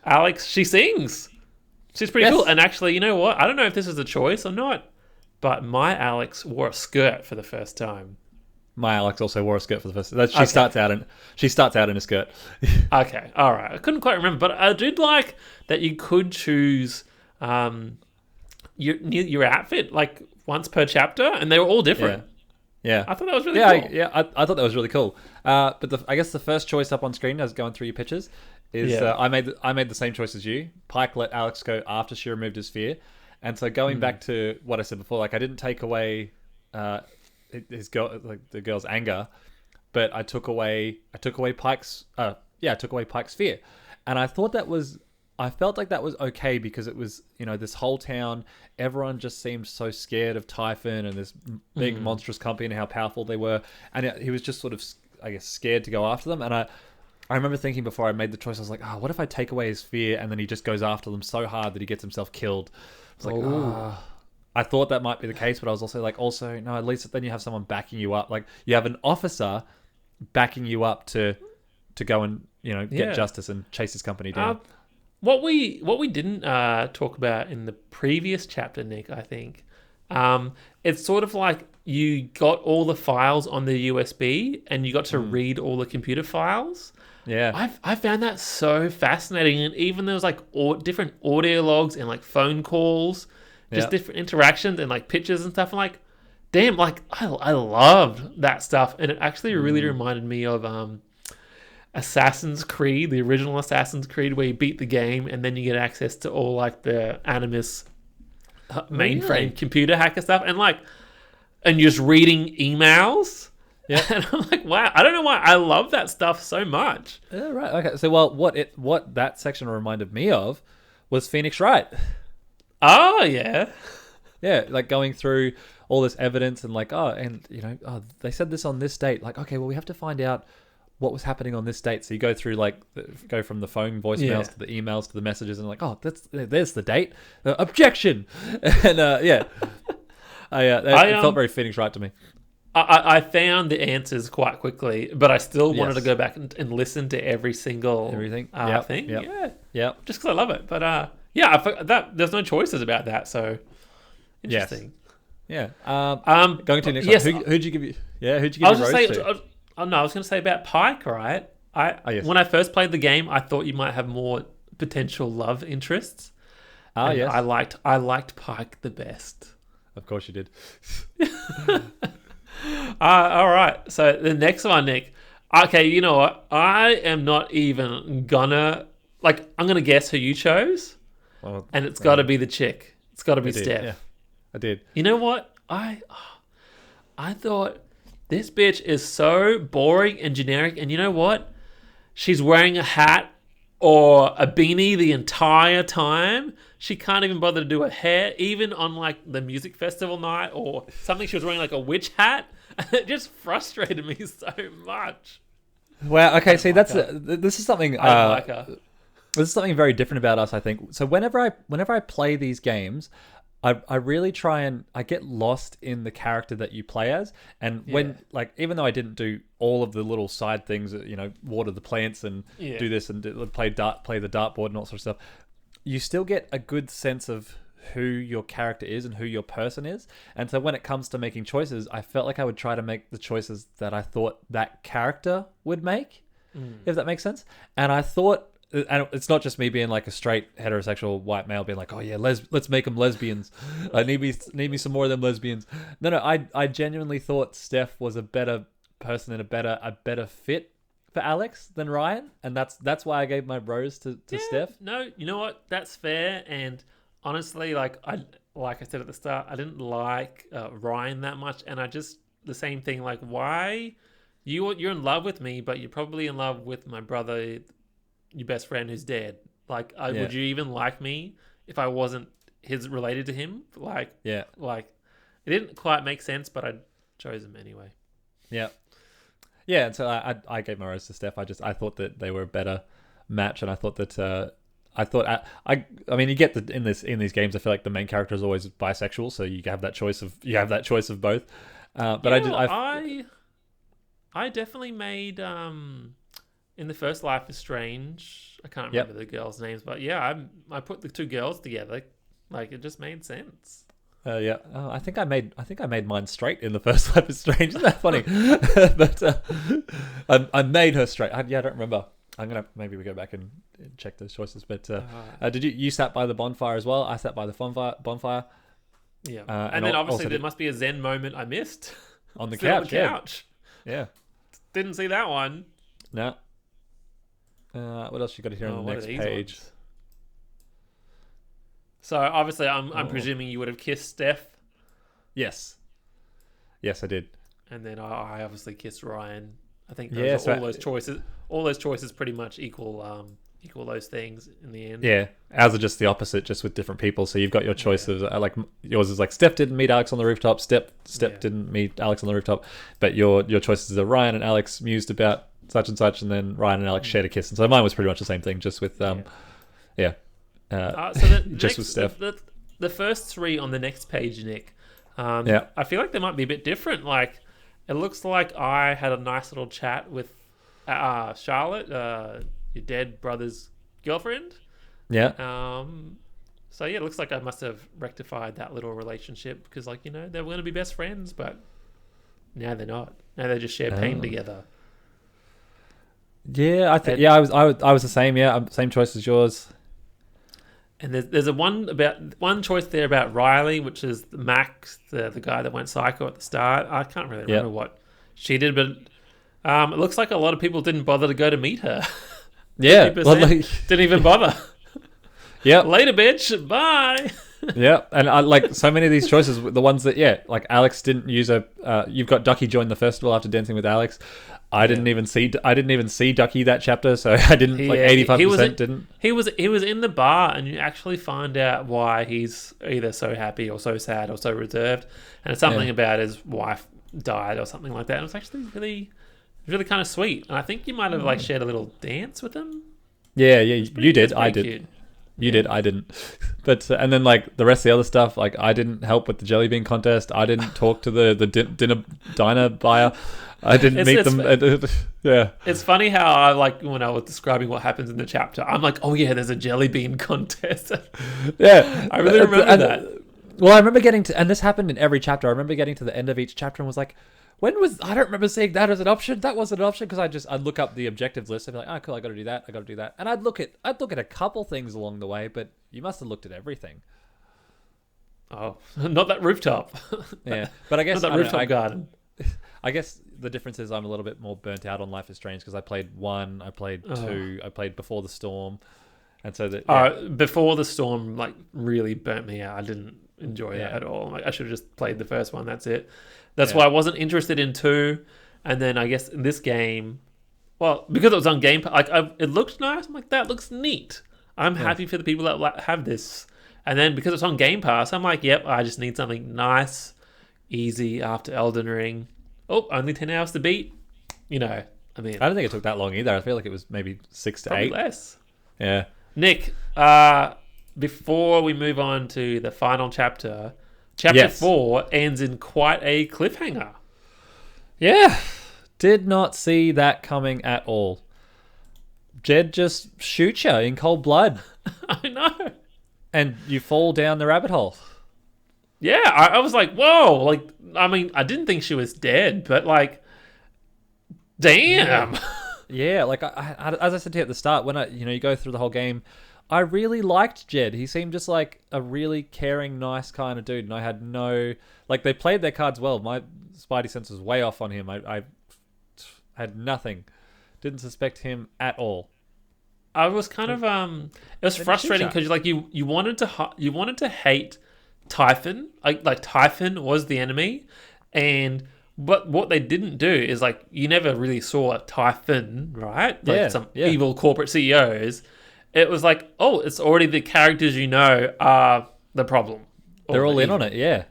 Alex, she sings. She's pretty cool. And actually, you know what? I don't know if this is a choice or not, but my Alex wore a skirt for the first time. My Alex also wore a skirt for the first time. She starts out in a skirt. Okay, all right. I couldn't quite remember, but I did like that you could choose your outfit like once per chapter, and they were all different. Yeah. I thought that was really cool. I thought that was really cool. But I guess the first choice up on screen, as going through your pictures, is I made the same choice as you. Pike let Alex go after she removed his fear, and so going back to what I said before, like I didn't take away the girl's anger, but I took away Pike's fear, and I felt like that was okay because it was this whole town, everyone just seemed so scared of Typhon and this big monstrous company and how powerful they were, and he was just sort of, I guess, scared to go after them. And I remember thinking before I made the choice, I was like, what if I take away his fear and then he just goes after them so hard that he gets himself killed? It's like, I thought that might be the case, but I was also like, no, at least then you have someone backing you up. Like you have an officer backing you up to go and get justice and chase his company down. What we didn't talk about in the previous chapter, Nick, I think, it's sort of like you got all the files on the USB and you got to read all the computer files. Yeah, I found that so fascinating, and even there was like different audio logs and like phone calls, just different interactions and like pictures and stuff. I'm like, damn, like I loved that stuff, and it actually really reminded me of Assassin's Creed, the original Assassin's Creed, where you beat the game and then you get access to all like the Animus mainframe computer hacker stuff, and you're just reading emails. Yeah, and I'm like, wow, I don't know why I love that stuff so much. Right. Okay. So, what that section reminded me of was Phoenix Wright. Oh yeah, yeah. Like going through all this evidence and like, they said this on this date. Like, okay, well, we have to find out what was happening on this date. So you go through go from the phone voicemails to the emails to the messages, and like, there's the date. Objection, and it felt very Phoenix Wright to me. I found the answers quite quickly, but I still wanted to go back and listen to every single thing. Yeah, just because I love it. But I forgot that there's no choices about that. So interesting. Yes. Yeah. Going to the next one. Who'd you give you? Yeah, who'd you give your rose to? I was going to say about Pike, right? When I first played the game, I thought you might have more potential love interests. Yes. I liked Pike the best. Of course you did. All right. So the next one, Nick. Okay, you know what? I am not even gonna I'm gonna guess who you chose, and it's got to be the chick. It's got to be Steph. Yeah, I did. You know what? I thought this bitch is so boring and generic, and you know what? She's wearing a hat or a beanie the entire time. She can't even bother to do her hair, even on like the music festival night or something. She was wearing like a witch hat. It just frustrated me so much. Well, okay, see, this is something. I don't like her. This is something very different about us, I think. So whenever I play these games, I really try and I get lost in the character that you play as. And when even though I didn't do all of the little side things, water the plants and do this and play the dartboard and all sorts of stuff, you still get a good sense of who your character is and who your person is. And so when it comes to making choices, I felt like I would try to make the choices that I thought that character would make. if that makes sense. And I thought, and it's not just me being like a straight heterosexual white male being like, oh yeah, let's make them lesbians. I need me some more of them lesbians. No, I genuinely thought Steph was a better person and a better fit for Alex than Ryan, and that's why I gave my rose to Steph. No, you know what? That's fair. And honestly, like I said at the start, I didn't like Ryan that much, and I just the same thing. Like, why you're in love with me, but you're probably in love with my brother, your best friend who's dead. Like, would you even like me if I wasn't related to him? Like, it didn't quite make sense, but I chose him anyway. Yeah. Yeah, and so I gave my rose to Steph. I thought that they were a better match, and I thought that I mean, you get in these games. I feel like the main character is always bisexual, so you have that choice of both. But I definitely made in the first Life is Strange. I can't remember the girls' names, but I put the two girls together. Like, it just made sense. I think I made mine straight in the first Life is Strange. Isn't that funny? But I made her straight. I don't remember. Maybe we go back and check those choices. But did you sat by the bonfire as well? I sat by the bonfire. Yeah, and then obviously there must be a Zen moment I missed on the couch. Yeah, didn't see that one. No. What else you got here on the next page? Ones? So obviously, I'm presuming you would have kissed Steph. Yes, I did. And then I obviously kissed Ryan. I think those choices pretty much equal those things in the end. Yeah, ours are just the opposite, just with different people. So you've got your choices. Like yours is like Steph didn't meet Alex on the rooftop. Steph didn't meet Alex on the rooftop. But your choices are Ryan and Alex mused about such and such, and then Ryan and Alex shared a kiss. And so mine was pretty much the same thing, just with so just with Steph. The first three on the next page, Nick. I feel like they might be a bit different. Like, it looks like I had a nice little chat with Charlotte, your dead brother's girlfriend. Yeah. So it looks like I must have rectified that little relationship because, like, they were going to be best friends, but now they're not. Now they just share pain together. Yeah, I think. I was the same. Yeah, same choice as yours. And there's one choice there about Riley, which is Max, the guy that went psycho at the start. I can't really remember what she did, but it looks like a lot of people didn't bother to go to meet her. Yeah, didn't even bother. Yeah, later, bitch. Bye. Yeah, and I like so many of these choices. The ones that like Alex didn't use you've got Ducky join the festival after dancing with Alex. I didn't even see Ducky that chapter, so I didn't 85% didn't. He was in the bar, and you actually find out why he's either so happy or so sad or so reserved, and it's something about his wife died or something like that. And it was actually really kind of sweet. And I think you might have shared a little dance with him. Yeah, you did. I did. Cute. You did. I didn't. But and then the rest of the other stuff, I didn't help with the jelly bean contest. I didn't talk to the diner buyer. I didn't meet them. Yeah. It's funny how I when I was describing what happens in the chapter, I'm like, oh yeah, there's a jelly bean contest. Yeah. I really remember that. Well, I remember getting to, and this happened in every chapter. I remember getting to the end of each chapter and was like, I don't remember seeing that as an option. That wasn't an option because I'd look up the objectives list and be like, oh cool, I got to do that. And I'd look at a couple things along the way, but you must have looked at everything. Oh, not that rooftop. Yeah, but I guess not that rooftop garden. I guess the difference is I'm a little bit more burnt out on Life is Strange because I played 1, I played 2, I played Before the Storm, and so that Before the Storm really burnt me out. I didn't enjoy that at all. I should have just played the first one. That's it. That's why I wasn't interested in 2, and then I guess in this game, well, because it was on Game Pass, it looked nice. I'm like, that looks neat. I'm happy for the people that have this. And then because it's on Game Pass, I'm like, yep, I just need something nice, easy after Elden Ring. Oh, only 10 hours to beat. I don't think it took that long either. I feel like it was maybe 6 to 8. Less. Yeah. Nick, before we move on to the final chapter, Chapter 4 ends in quite a cliffhanger. Yeah. Did not see that coming at all. Jed just shoots you in cold blood. I know. And you fall down the rabbit hole. Yeah, I was like, whoa. I didn't think she was dead, but damn. Yeah, like as I said to you at the start, when you go through the whole game, I really liked Jed. He seemed just like a really caring, nice kind of dude, and I had no like they played their cards well. My spidey sense was way off on him. I had nothing, didn't suspect him at all. I was kind of it was frustrating because you wanted to hate Typhon, like Typhon was the enemy, but what they didn't do is like you never really saw a Typhon, right? Like some evil corporate CEOs. It was like, oh, it's already the characters are the problem. They're all in on it, yeah.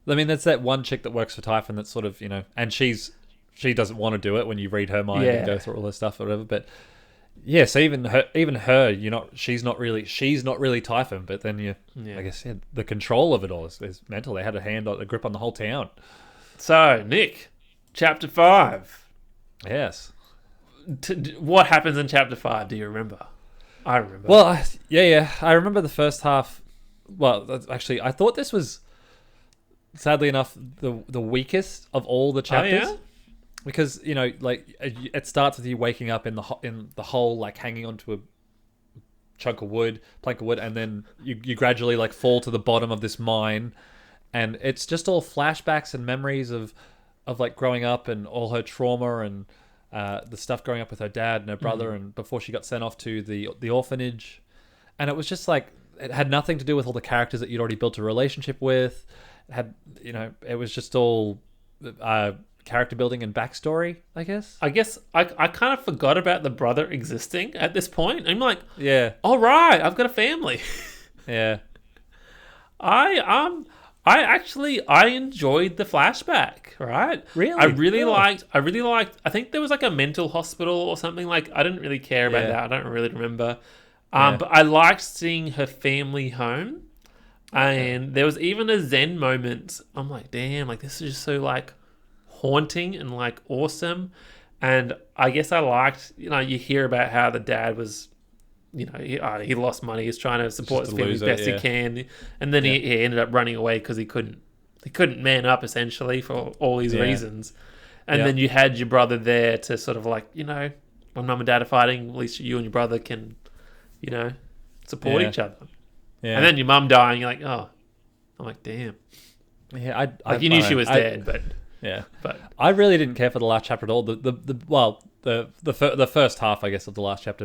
I mean, there's that one chick that works for Typhon that's sort of, and she doesn't want to do it when you read her mind and go through all this stuff or whatever. But yeah, so even her, she's not really Typhon. But then I guess the control of it all is mental. They had a grip on the whole town. So Nick, chapter 5. Yes. What happens in chapter 5? Do you remember? I remember. Well, I remember the first half. Well, actually, I thought this was, sadly enough, the weakest of all the chapters. Oh, yeah? Because like it starts with you waking up in the hole, like hanging onto a plank of wood, and then you gradually like fall to the bottom of this mine, and it's just all flashbacks and memories of like growing up and all her trauma and the stuff growing up with her dad and her brother, and before she got sent off to the orphanage, and it was just like it had nothing to do with all the characters that you'd already built a relationship with. It was just all character building and backstory, I guess. I kind of forgot about the brother existing at this point. I'm like, yeah, all right, I've got a family. Yeah. I enjoyed the flashback, right? Really? I really liked, I think there was like a mental hospital or something. Like, I didn't really care about that. I don't really remember. But I liked seeing her family home. And there was even a Zen moment. I'm like, damn, like this is just so like haunting and like awesome. And I guess I liked, you hear about how the dad was, he lost money. He's trying to support his family as best he can, and then he ended up running away because he couldn't man up essentially for all these reasons. And then you had your brother there to sort of like, when mum and dad are fighting, at least you and your brother can, support each other. Yeah. And then your mum dying, you're like, oh, I'm like, damn. Yeah, you knew she was dead, but yeah, but I really didn't care for the last chapter at all. The first half, I guess, of the last chapter.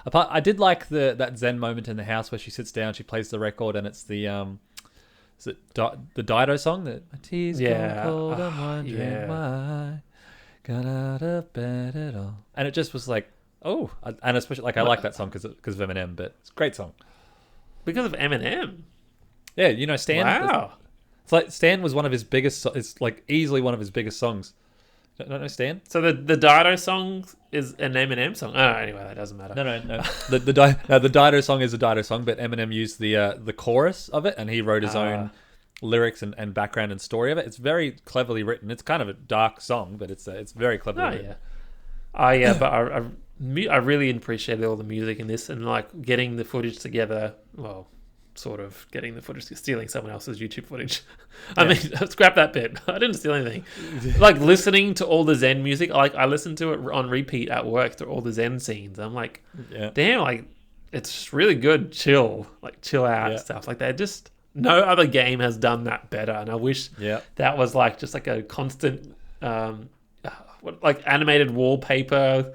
But I did like that Zen moment in the house where she sits down, she plays the record, and it's the is it the Dido song that my tea's gone cold, I'm wondering why got out of bed at all, and it just was like, oh, and especially like I like that song because of Eminem, but it's a great song because of Eminem. Yeah, Stan. Wow. It's like Stan was one of his biggest. It's like easily one of his biggest songs. Don't know Stan. So the Dido song is an Eminem song. Oh, anyway, that doesn't matter. No. The Dido song is a Dido song, but Eminem used the chorus of it, and he wrote his own lyrics and background and story of it. It's very cleverly written. It's kind of a dark song, but it's very cleverly written. Yeah. But I really appreciated all the music in this and like getting the footage together. Well, sort of getting the footage, stealing someone else's YouTube footage. I mean, scrap that bit. I didn't steal anything. Like listening to all the Zen music, like I listened to it on repeat at work through all the Zen scenes. I'm like, damn, like it's really good, chill out stuff. Like they just, no other game has done that better. And I wish that was like just like a constant, like animated wallpaper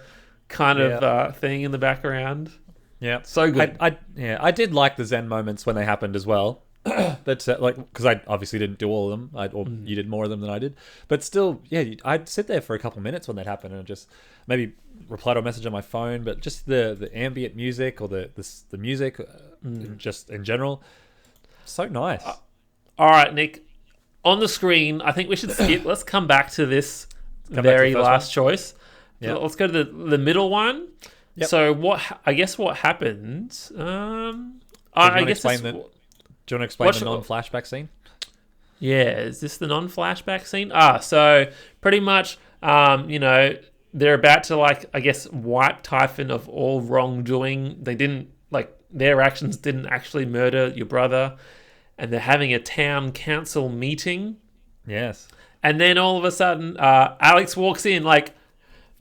kind of thing in the background. Yeah, so good. I did like the Zen moments when they happened as well. That's like because I obviously didn't do all of them. You did more of them than I did, but still, I'd sit there for a couple of minutes when that happened and just maybe reply to a message on my phone. But just the ambient music or the music, just in general, so nice. All right, Nick, on the screen, I think we should skip. Let's come back to this very last choice. Yeah, let's go to the middle one. Yep. So what happened? I guess. Do you want to explain the non-flashback scene? Yeah, is this the non-flashback scene? So pretty much, they're about to I guess wipe Typhon of all wrongdoing. They didn't their actions didn't actually murder your brother, and they're having a town council meeting. Yes. And then all of a sudden, Alex walks in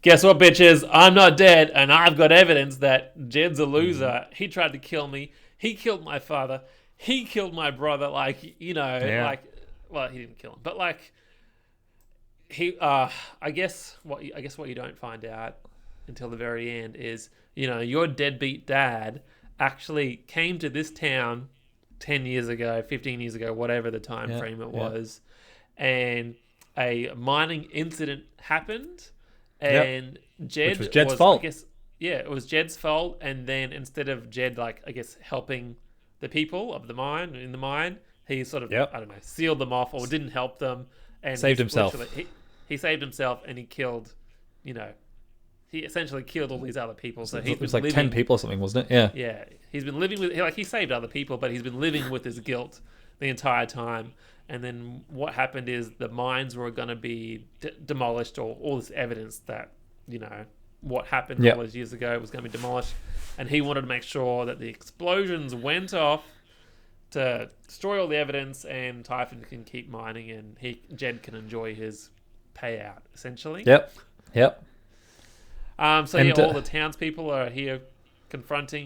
guess what, bitches? I'm not dead, and I've got evidence that Jed's a loser. He tried to kill me. He killed my father. He killed my brother. Like, you know, like, well, he didn't kill him, but like, he. I guess what you don't find out until the very end is, you know, your deadbeat dad actually came to this town 10 years ago, 15 years ago, whatever the time frame it was, and a mining incident happened, and Jed, which was Jed's fault. I guess, it was Jed's fault, and then instead of Jed, like, I guess, helping the people of the mine, he sort of, I don't know, sealed them off or didn't help them, and saved himself. He saved himself, and he killed, you know, he essentially killed all these other people. So it was like 10 people or something, wasn't it? Yeah. He's been living with, like, he saved other people, but he's been living with his guilt the entire time. And then what happened is the mines were going to be demolished, or all this evidence that, you know, what happened all those years ago was going to be demolished. And he wanted to make sure that the explosions went off to destroy all the evidence, and Typhon can keep mining, and Jed can enjoy his payout, essentially. Yep. All the townspeople are here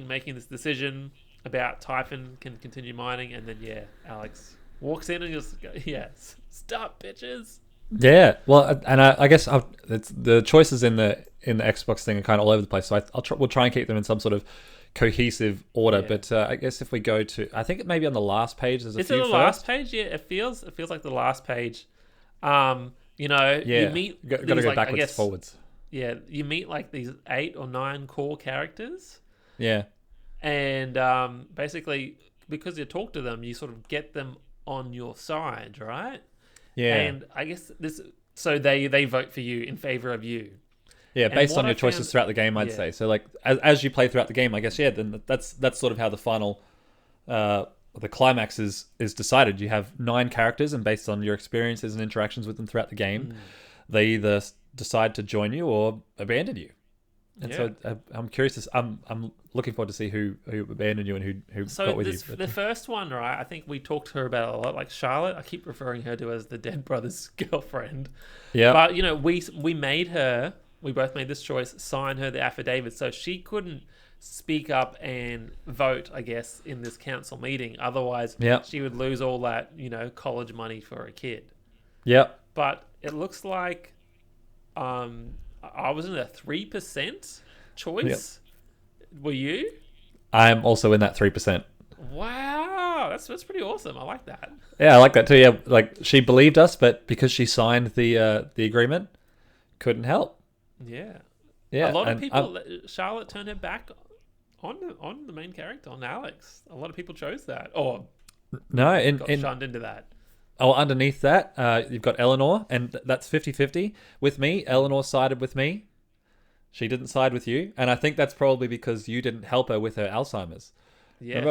making this decision about Typhon can continue mining, and then Alex walks in and just goes, stop, bitches. Yeah, well, and I guess it's the choices in the Xbox thing are kind of all over the place, so we'll try and keep them in some sort of cohesive order. But I guess if we go to, I think it may be on the last page. There's a few. Is it the last page? Yeah, it feels like the last page. You know, you meet. Got to go backwards, forwards. Yeah, you meet like these 8 or 9 core characters. Yeah. And basically, because you talk to them, you sort of get them on your side, right? Yeah. And I guess so they vote for you in favor of you. Yeah, based on your choices throughout the game, I'd say. So like as you play throughout the game, I guess, then that's sort of how the final the climax is decided. You have 9 characters, and based on your experiences and interactions with them throughout the game, they either decide to join you or abandon you. And so I'm curious. I'm looking forward to see who abandoned you and who got with you. The first one, right? I think we talked to her about it a lot. Like Charlotte, I keep referring her to as the dead brother's girlfriend. Yeah. But you know, we made her. We both made this choice. Sign her the affidavit, so she couldn't speak up and vote, I guess, in this council meeting. Otherwise, she would lose all that, you know, college money for a kid. Yep. But it looks like I was in a 3% choice. Yep. Were you? I'm also in that 3%. Wow, that's pretty awesome. I like that. Yeah, I like that too. Yeah, like she believed us, but because she signed the agreement, couldn't help. Yeah. A lot of people. Charlotte turned her back on the main character, on Alex. A lot of people chose that, or got shunned into that. Oh, underneath that, you've got Eleanor, and that's 50-50. With me, Eleanor sided with me. She didn't side with you, and I think that's probably because you didn't help her with her Alzheimer's. Yes,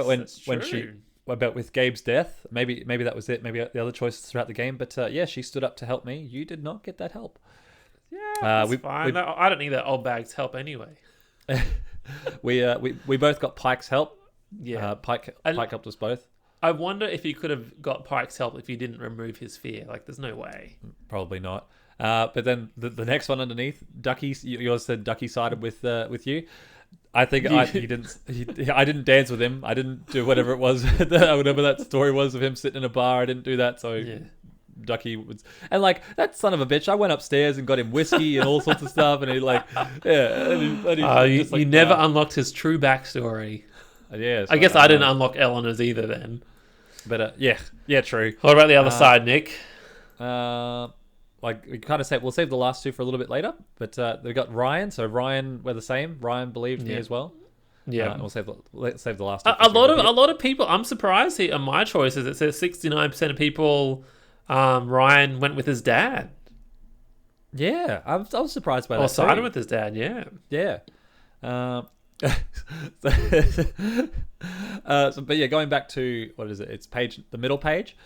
that's true. About with Gabe's death, maybe that was it. Maybe the other choices throughout the game, but she stood up to help me. You did not get that help. Yeah, that's fine. I don't need that old bag's help anyway. we both got Pike's help. Yeah, Pike helped us both. I wonder if you could have got Pike's help if you didn't remove his fear. Like, there's no way. Probably not. But then the next one underneath, Ducky. Yours said Ducky sided with you. I think I didn't dance with him. I didn't do whatever it was. Whatever that story was of him sitting in a bar. I didn't do that. So Ducky was, and like that son of a bitch. I went upstairs and got him whiskey and all sorts of stuff, and he like, you never unlocked his true backstory. Yeah, I guess I didn't unlock Eleanor's either then. But true. What about the other side, Nick? Like we kind of we'll save the last two for a little bit later. But we got Ryan. So Ryan, we're the same. Ryan believed me as well. Yeah, and we'll save the last two. A lot of people. I'm surprised here on my choices. It says 69% of people. Ryan went with his dad. Yeah, I was surprised by that. Or sided with his dad. Yeah. But going back to what is it? It's the middle page.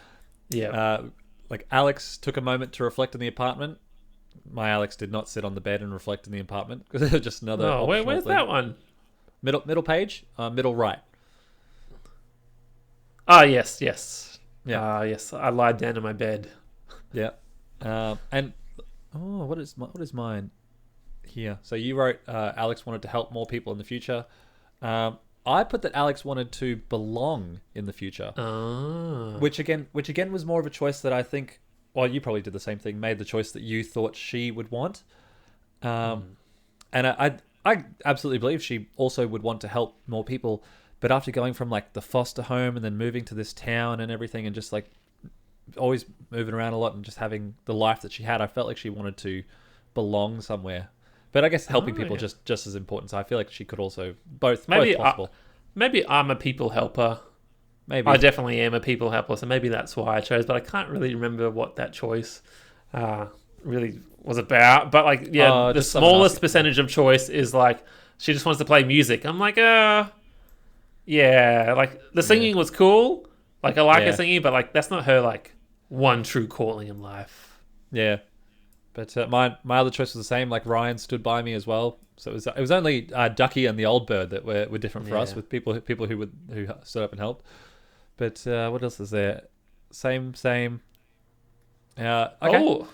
Yeah. Like Alex took a moment to reflect in the apartment. My Alex did not sit on the bed and reflect in the apartment because it was just another. Oh, where's that one? Middle page, middle right. Ah, yes. Yeah. Yes. I lied down in my bed. Yeah. And what is mine? here. So you wrote Alex wanted to help more people in the future. I put that Alex wanted to belong in the future, which again was more of a choice that I think. Well, you probably did the same thing. Made the choice that you thought she would want, and I absolutely believe she also would want to help more people. But after going from like the foster home and then moving to this town and everything, and just like always moving around a lot and just having the life that she had, I felt like she wanted to belong somewhere. But I guess helping people just as important. So I feel like she could also both possible. Maybe I'm a people helper. Maybe I definitely am a people helper, so maybe that's why I chose. But I can't really remember what that choice really was about. But like, the smallest percentage of choice is like she just wants to play music. I'm like, yeah, like the singing was cool. Like I like her singing, but like that's not her like one true calling in life. Yeah. But my other choice was the same. Like Ryan stood by me as well. So it was only Ducky and the old bird that were different for us, with people who stood up and helped. But what else is there? Same. Okay. Oh,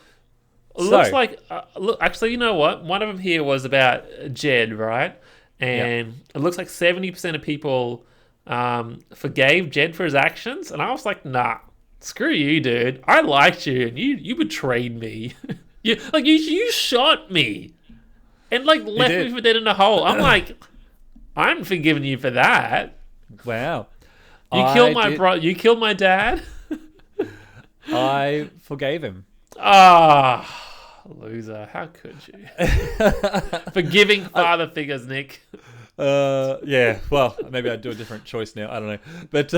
looks like look. Actually, you know what? One of them here was about Jed, right? And it looks like 70% of people forgave Jed for his actions, and I was like, nah, screw you, dude. I liked you, and you betrayed me. You shot me and like left me for dead in a hole. I'm like, I'm forgiving you for that. Wow. You killed my brother. You killed my dad. I forgave him. Loser. How could you? Forgiving father figures, Nick. Yeah. Well, maybe I'd do a different choice now. I don't know. But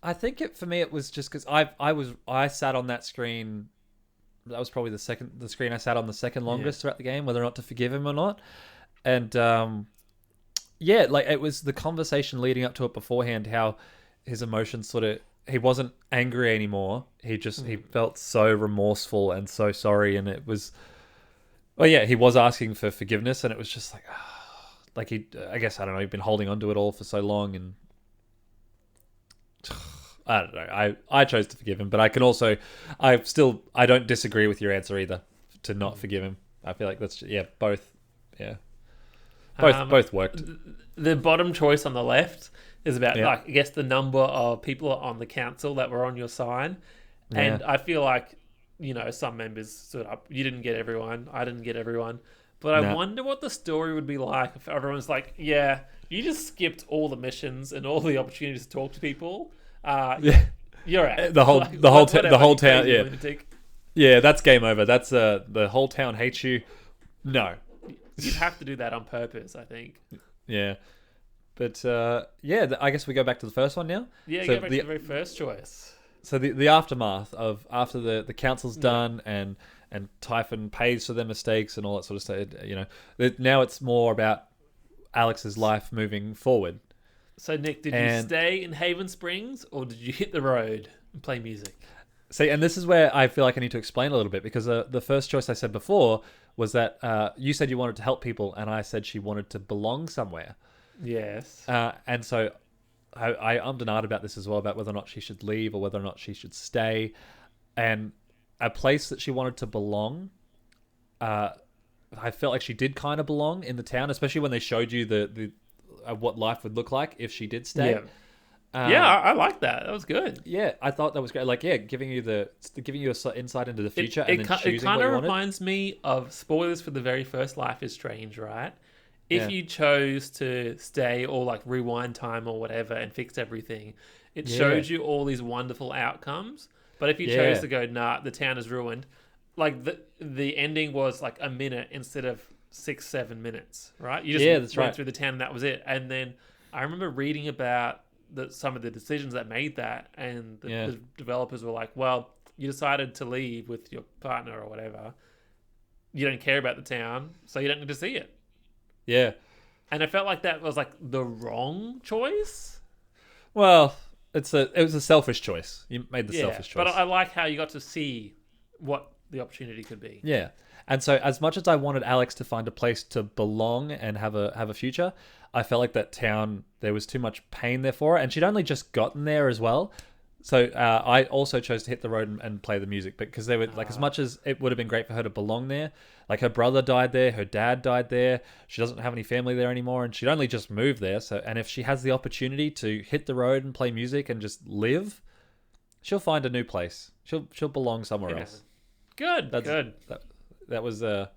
I think for me it was just because I sat on that screen. That was probably the screen I sat on the second longest throughout the game, whether or not to forgive him or not. And like it was the conversation leading up to it beforehand, how his emotions he wasn't angry anymore. He felt so remorseful and so sorry, and it was, he was asking for forgiveness, and it was just like I guess I don't know, he'd been holding on to it all for so long, and I don't know. I chose to forgive him, but I can also, I don't disagree with your answer either, to not forgive him. I feel like that's both. Yeah. Both worked. The bottom choice on the left is about like I guess the number of people on the council that were on your side, and I feel like some members stood up. You didn't get everyone. I didn't get everyone, but I wonder what the story would be like if everyone's like, you just skipped all the missions and all the opportunities to talk to people. You're out. The whole town. Yeah. Lunatic. Yeah, that's game over. That's the whole town hates you. No. You'd have to do that on purpose, I think. Yeah. But, I guess we go back to the first one now. Yeah, go back to the very first choice. So the aftermath of after the council's done and Typhon pays for their mistakes and all that sort of stuff, now it's more about Alex's life moving forward. So, Nick, did you stay in Haven Springs or did you hit the road and play music? See, and this is where I feel like I need to explain a little bit, because the first choice I said before was that you said you wanted to help people, and I said she wanted to belong somewhere. Yes. And so I ummed and ahed about this as well, about whether or not she should leave or whether or not she should stay. And a place that she wanted to belong, I felt like she did kind of belong in the town, especially when they showed you the what life would look like if she did stay. Yeah. I like that. That was good. Yeah, I thought that was great. Like, giving you a insight into the future and then choosing what you wanted. It kind of reminds me of spoilers for the very first Life is Strange, right? If you chose to stay or like rewind time or whatever and fix everything, it showed you all these wonderful outcomes. But if you chose to go, nah, the town is ruined, like the ending was like a minute instead of 6-7 minutes, right? You just went through the town and that was it. And then I remember reading about some of the decisions that made that, and the developers were like, well, you decided to leave with your partner or whatever. You don't care about the town, so you don't need to see it. Yeah. And I felt like that was like the wrong choice. Well, it was a selfish choice. You made the selfish choice. But I like how you got to see what the opportunity could be. Yeah. And so as much as I wanted Alex to find a place to belong and have a future, I felt like that town, there was too much pain there for her. And she'd only just gotten there as well. So I also chose to hit the road and play the music because they were like, as much as it would have been great for her to belong there, like her brother died there, her dad died there, she doesn't have any family there anymore, and she'd only just moved there. So, and if she has the opportunity to hit the road and play music and just live, she'll find a new place. She'll belong somewhere else. Good. That was a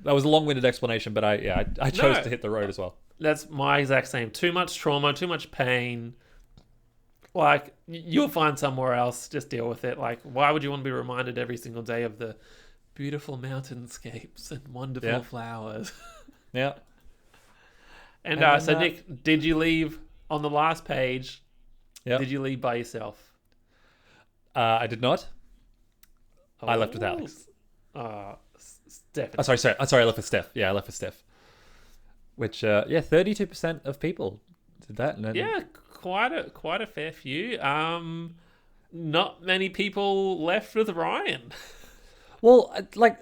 long-winded explanation, but I chose to hit the road as well. That's my exact same. Too much trauma, too much pain. Like, you'll find somewhere else. Just deal with it. Like, why would you want to be reminded every single day of the beautiful mountainscapes and wonderful flowers? Yeah. And so, Nick, did you leave on the last page? Yeah. Did you leave by yourself? I did not. I left with Alex. Steph. Oh, sorry. I left with Steph. Yeah, I left with Steph. Which, 32% of people did that. Yeah, quite a fair few. Not many people left with Ryan. Well, like,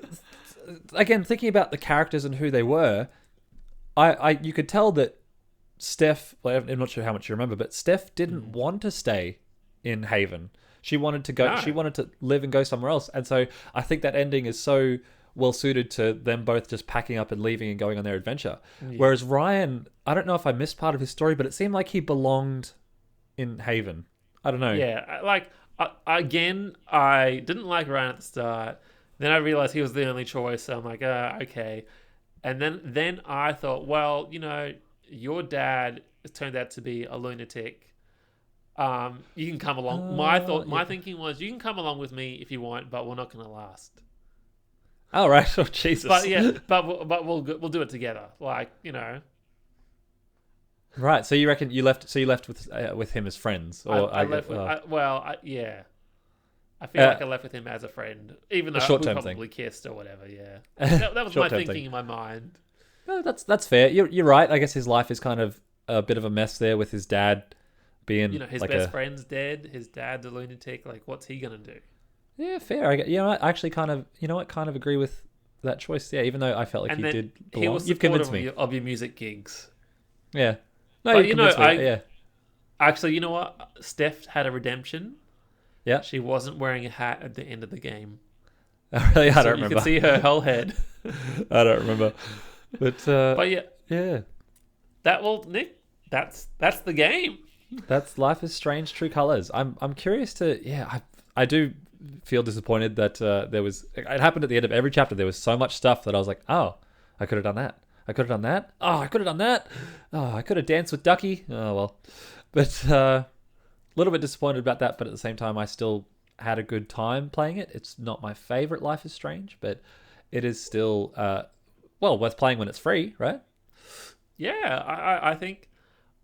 again, thinking about the characters and who they were, you could tell that Steph, I'm not sure how much you remember, but Steph didn't want to stay in Haven. She wanted to go. No. She wanted to live and go somewhere else. And so I think that ending is so well suited to them both just packing up and leaving and going on their adventure. Yeah. Whereas Ryan, I don't know if I missed part of his story, but it seemed like he belonged in Haven. I don't know. Yeah, like, again, I didn't like Ryan at the start. Then I realized he was the only choice. So I'm like, okay. And then I thought, well, your dad has turned out to be a lunatic. You can come along. My thinking was, you can come along with me if you want, but we're not going to last. Oh, right. Oh, Jesus. But we'll do it together. Like, Right. So you reckon you left? So you left with him as friends? Or I left with. Yeah. I feel like I left with him as a friend, even though we probably kissed or whatever. Yeah. That was my thinking in my mind. No, that's fair. You're right. I guess his life is kind of a bit of a mess there with his dad being. His like best friend's dead. His dad's a lunatic. Like, what's he gonna do? Yeah, fair. I actually kind of agree with that choice. Yeah, even though I felt like he did belong. He was supportive of your music gigs. Yeah. No, but actually, you know what? Steph had a redemption. Yeah. She wasn't wearing a hat at the end of the game. Really? I don't remember. You could see her whole head. I don't remember. But yeah. Nick, that's the game. That's Life is Strange True Colors. I'm curious to I do feel disappointed that it happened at the end of every chapter. There was so much stuff that I was like, oh, I could have done that. I could have done that. Oh, I could have done that. Oh, I could have danced with Ducky. Oh, well. But a little bit disappointed about that, but at the same time, I still had a good time playing it. It's not my favorite Life is Strange, but it is still, worth playing when it's free, right? Yeah, I think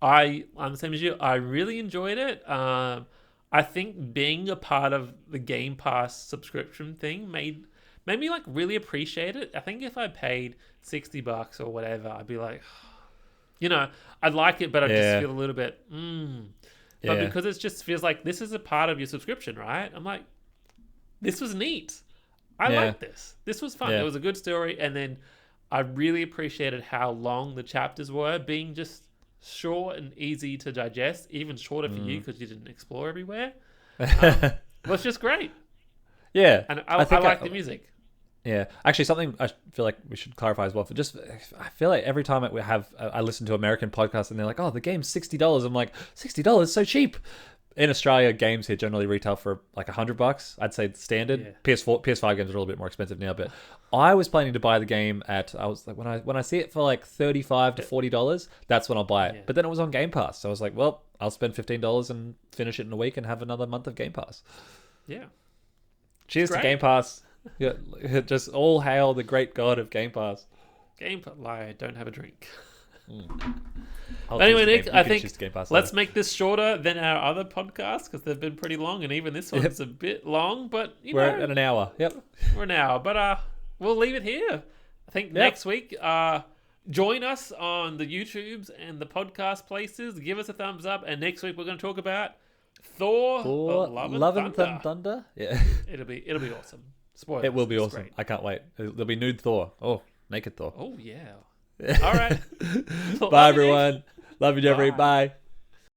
I'm the same as you. I really enjoyed it. I think being a part of the Game Pass subscription thing made me like really appreciate it. I think if I paid $60 or whatever, I'd be like, I'd like it, but I just feel a little bit, But because it just feels like this is a part of your subscription, right? I'm like, this was neat. I like this. This was fun. It was a good story. And then I really appreciated how long the chapters were, being just short and easy to digest, even shorter for you because you didn't explore everywhere. Was just great. Yeah. And I like the music. Yeah, actually, something I feel like we should clarify as well. I feel like every time I listen to American podcasts and they're like, "Oh, the game's $60." I'm like, $60, so cheap. In Australia, games here generally retail for like $100. I'd say standard. Yeah. PS5 games are a little bit more expensive now, but I was planning to buy the game I was like, when I see it for like $35 to $40, that's when I'll buy it. Yeah. But then it was on Game Pass, so I was like, well, I'll spend $15 and finish it in a week and have another month of Game Pass. Yeah. Cheers to Game Pass. Yeah, just all hail the great god of Game Pass. I don't have a drink. But anyway, Nick, I think let's make this shorter than our other podcasts because they've been pretty long, and even this one's a bit long. But we're at an hour. Yep, we're an hour. But we'll leave it here. I think next week, join us on the YouTubes and the podcast places. Give us a thumbs up, and next week we're going to talk about Thor Love and Thunder. Yeah, it'll be awesome. Spoilers. It will be awesome. Great. I can't wait. There'll be nude Thor. Oh, naked Thor. Oh, yeah. All right. Bye, everyone. Love you, Jeffrey. Bye.